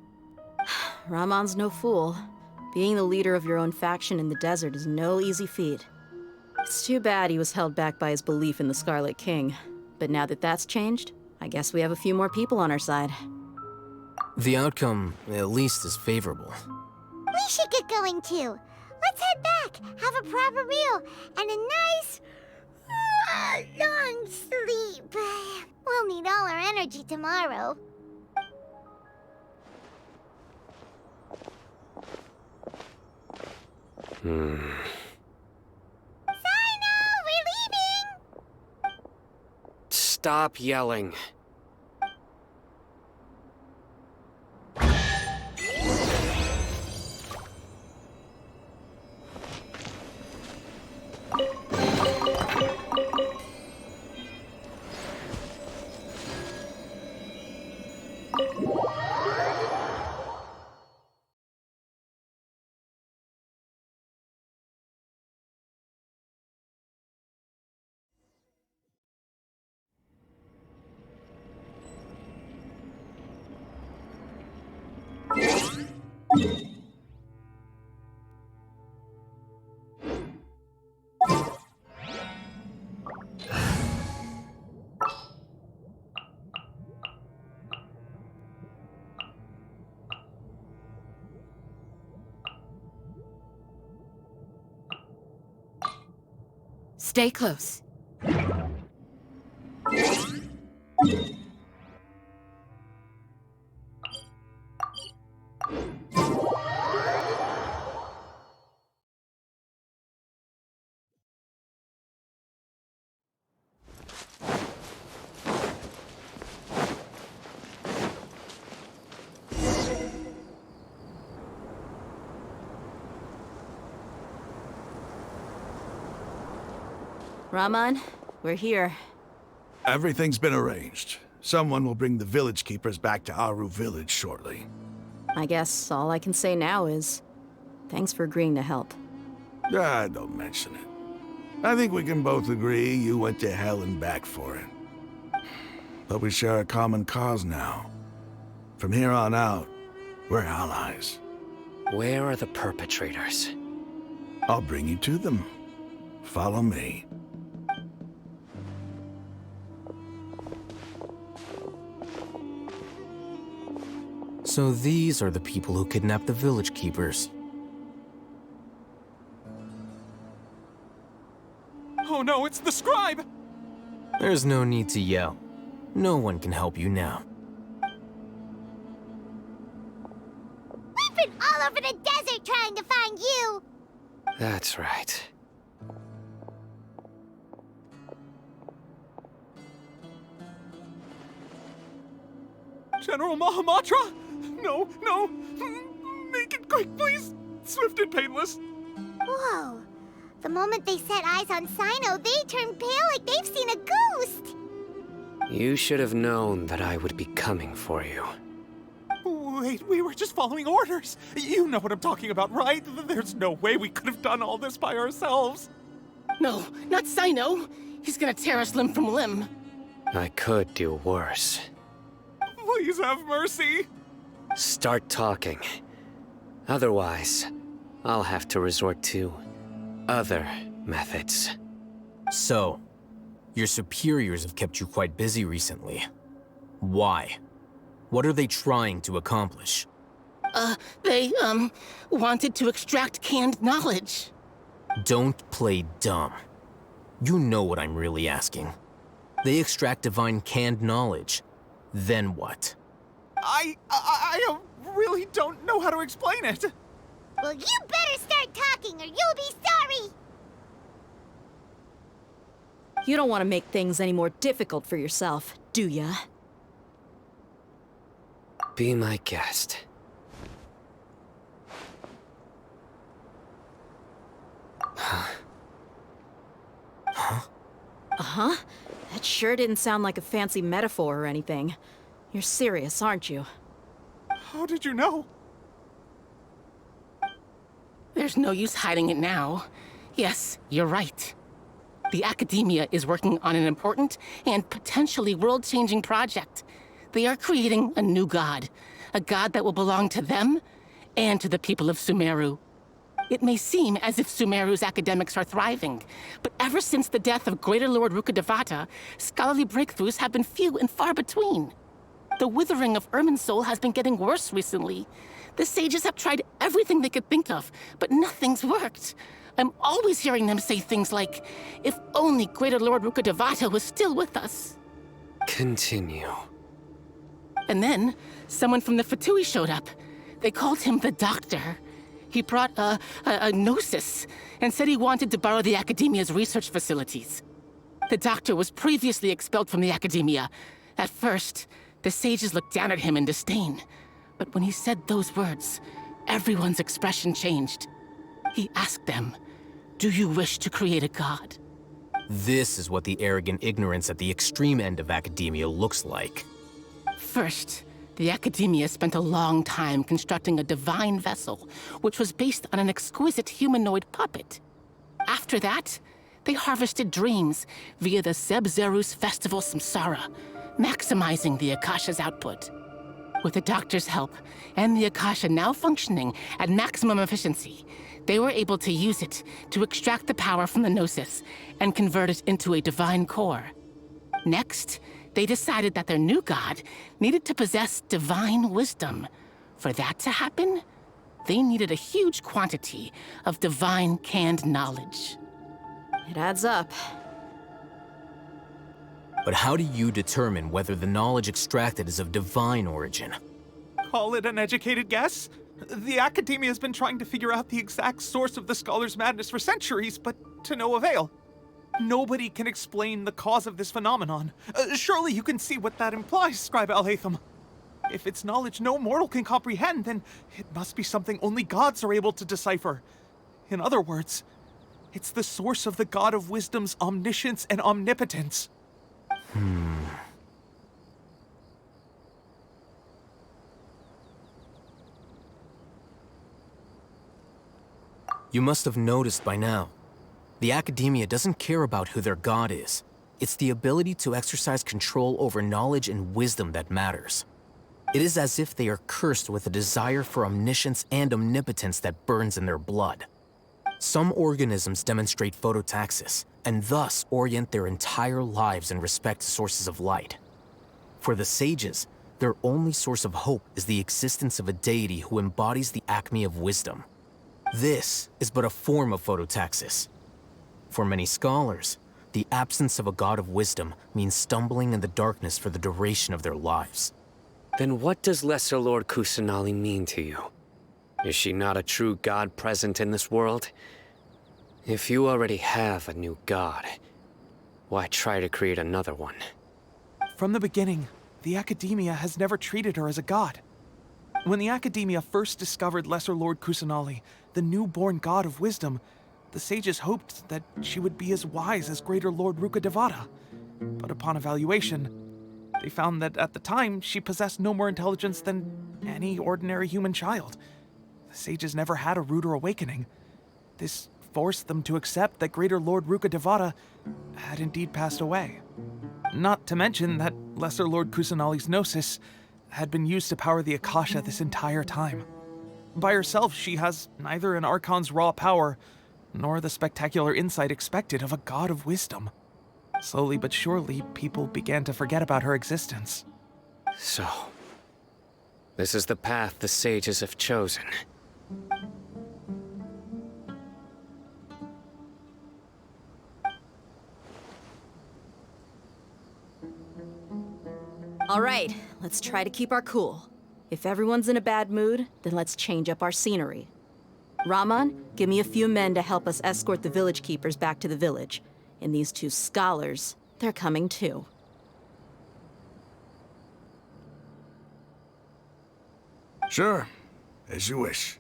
Raman's no fool. Being the leader of your own faction in the desert is no easy feat. It's too bad he was held back by his belief in the Scarlet King. But now that that's changed, I guess we have a few more people on our side. The outcome, at least, is favorable. We should get going too. Let's head back, have a proper meal, and a nice, long sleep. We'll need all our energy tomorrow. Sino, we're leaving! Stop yelling. Stay close. Raman, we're here. Everything's been arranged. Someone will bring the village keepers back to Aru village shortly. I guess all I can say now is, thanks for agreeing to help. Don't mention it. I think we can both agree you went to hell and back for it. But we share a common cause now. From here on out, we're allies. Where are the perpetrators? I'll bring you to them. Follow me. So these are the people who kidnapped the village keepers. Oh no, it's the scribe! There's no need to yell. No one can help you now. We've been all over the desert trying to find you! That's right. General Mahamatra? No, no! Make it quick, please! Swift and painless! Whoa. The moment they set eyes on Sino, they turned pale like they've seen a ghost! You should have known that I would be coming for you. Wait, we were just following orders! You know what I'm talking about, right? There's no way we could have done all this by ourselves! No, not Sino! He's gonna tear us limb from limb. I could do worse. Please have mercy! Start talking. Otherwise, I'll have to resort to other methods. So, your superiors have kept you quite busy recently. Why? What are they trying to accomplish? They wanted to extract canned knowledge. Don't play dumb. You know what I'm really asking. They extract divine canned knowledge. Then what? I really don't know how to explain it. Well, you better start talking or you'll be sorry! You don't want to make things any more difficult for yourself, do ya? Be my guest. Uh-huh. That sure didn't sound like a fancy metaphor or anything. You're serious, aren't you? How did you know? There's no use hiding it now. Yes, you're right. The Academia is working on an important and potentially world-changing project. They are creating a new god. A god that will belong to them and to the people of Sumeru. It may seem as if Sumeru's academics are thriving, but ever since the death of Greater Lord Rukkhadevata, scholarly breakthroughs have been few and far between. The withering of Irminsul has been getting worse recently. The sages have tried everything they could think of, but nothing's worked. I'm always hearing them say things like, if only Greater Lord Rukkhadevata was still with us. Continue. And then, someone from the Fatui showed up. They called him the Doctor. He brought a gnosis and said he wanted to borrow the Academia's research facilities. The Doctor was previously expelled from the Academia. At first, the sages looked down at him in disdain. But when he said those words, everyone's expression changed. He asked them, "Do you wish to create a god?" This is what the arrogant ignorance at the extreme end of academia looks like. First, the Academia spent a long time constructing a divine vessel, which was based on an exquisite humanoid puppet. After that, they harvested dreams via the Zeb-Zerus Festival Samsara, maximizing the Akasha's output. With the Doctor's help, and the Akasha now functioning at maximum efficiency, they were able to use it to extract the power from the Gnosis and convert it into a divine core. Next, they decided that their new god needed to possess divine wisdom. For that to happen, they needed a huge quantity of divine canned knowledge. It adds up. But how do you determine whether the knowledge extracted is of divine origin? Call it an educated guess? The Academia has been trying to figure out the exact source of the Scholar's madness for centuries, but to no avail. Nobody can explain the cause of this phenomenon. Surely you can see what that implies, Scribe Alhaitham. If it's knowledge no mortal can comprehend, then it must be something only gods are able to decipher. In other words, it's the source of the God of Wisdom's omniscience and omnipotence. You must have noticed by now. The Academia doesn't care about who their god is. It's the ability to exercise control over knowledge and wisdom that matters. It is as if they are cursed with a desire for omniscience and omnipotence that burns in their blood. Some organisms demonstrate phototaxis, and thus orient their entire lives in respect to sources of light. For the sages, their only source of hope is the existence of a deity who embodies the acme of wisdom. This is but a form of phototaxis. For many scholars, the absence of a god of wisdom means stumbling in the darkness for the duration of their lives. Then what does Lesser Lord Kusanali mean to you? Is she not a true god present in this world? If you already have a new god, why try to create another one? From the beginning, the Academia has never treated her as a god. When the Academia first discovered Lesser Lord Kusanali, the newborn god of wisdom, the sages hoped that she would be as wise as Greater Lord Rukkhadevata. But upon evaluation, they found that at the time, she possessed no more intelligence than any ordinary human child. The sages never had a ruder awakening. This forced them to accept that Greater Lord Rukkhadevata had indeed passed away. Not to mention that Lesser Lord Kusanali's gnosis had been used to power the Akasha this entire time. By herself, she has neither an Archon's raw power, nor the spectacular insight expected of a god of wisdom. Slowly but surely, people began to forget about her existence. So, this is the path the sages have chosen. All right, let's try to keep our cool. If everyone's in a bad mood, then let's change up our scenery. Raman, give me a few men to help us escort the village keepers back to the village. And these two scholars, they're coming too. Sure, as you wish.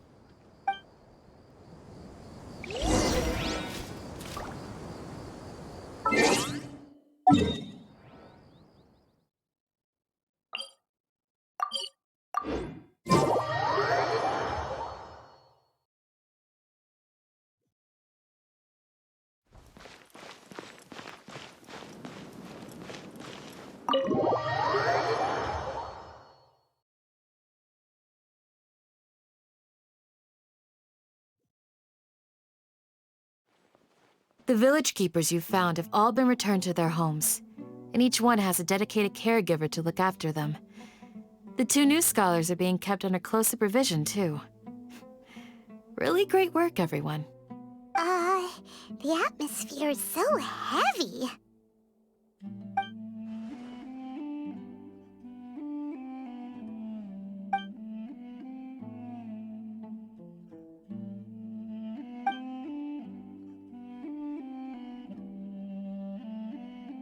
The village keepers you found have all been returned to their homes, and each one has a dedicated caregiver to look after them. The 2 new scholars are being kept under close supervision, too. Really great work, everyone. The atmosphere is so heavy.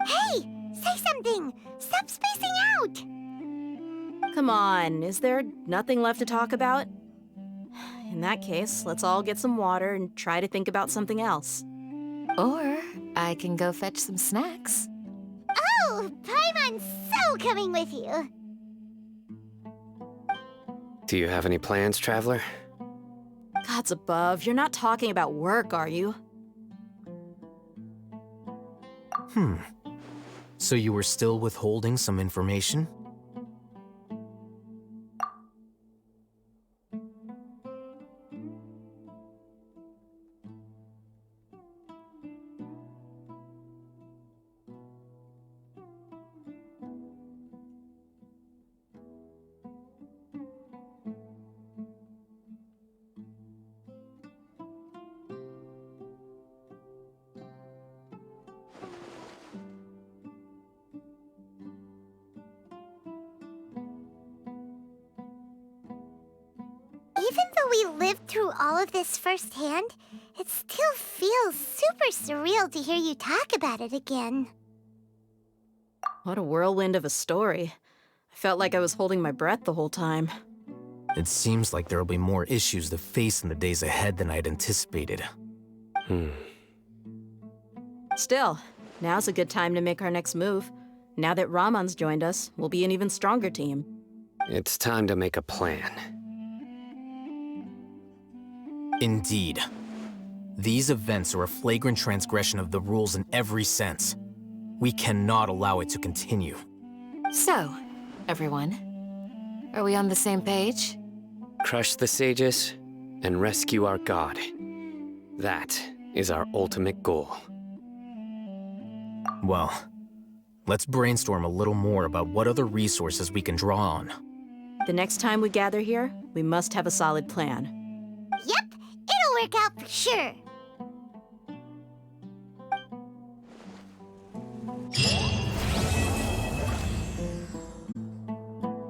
Hey! Say something! Stop spacing out! Come on, is there nothing left to talk about? In that case, let's all get some water and try to think about something else. Or I can go fetch some snacks. Oh! Paimon's so coming with you! Do you have any plans, Traveler? Gods above, you're not talking about work, are you? So you were still withholding some information? Even though we lived through all of this firsthand, it still feels super surreal to hear you talk about it again. What a whirlwind of a story. I felt like I was holding my breath the whole time. It seems like there'll be more issues to face in the days ahead than I'd anticipated. Still, now's a good time to make our next move. Now that Ramon's joined us, we'll be an even stronger team. It's time to make a plan. Indeed. These events are a flagrant transgression of the rules in every sense. We cannot allow it to continue. So, everyone, are we on the same page? Crush the sages and rescue our god. That is our ultimate goal. Well, let's brainstorm a little more about what other resources we can draw on. The next time we gather here, we must have a solid plan. Yep, it'll work out for sure.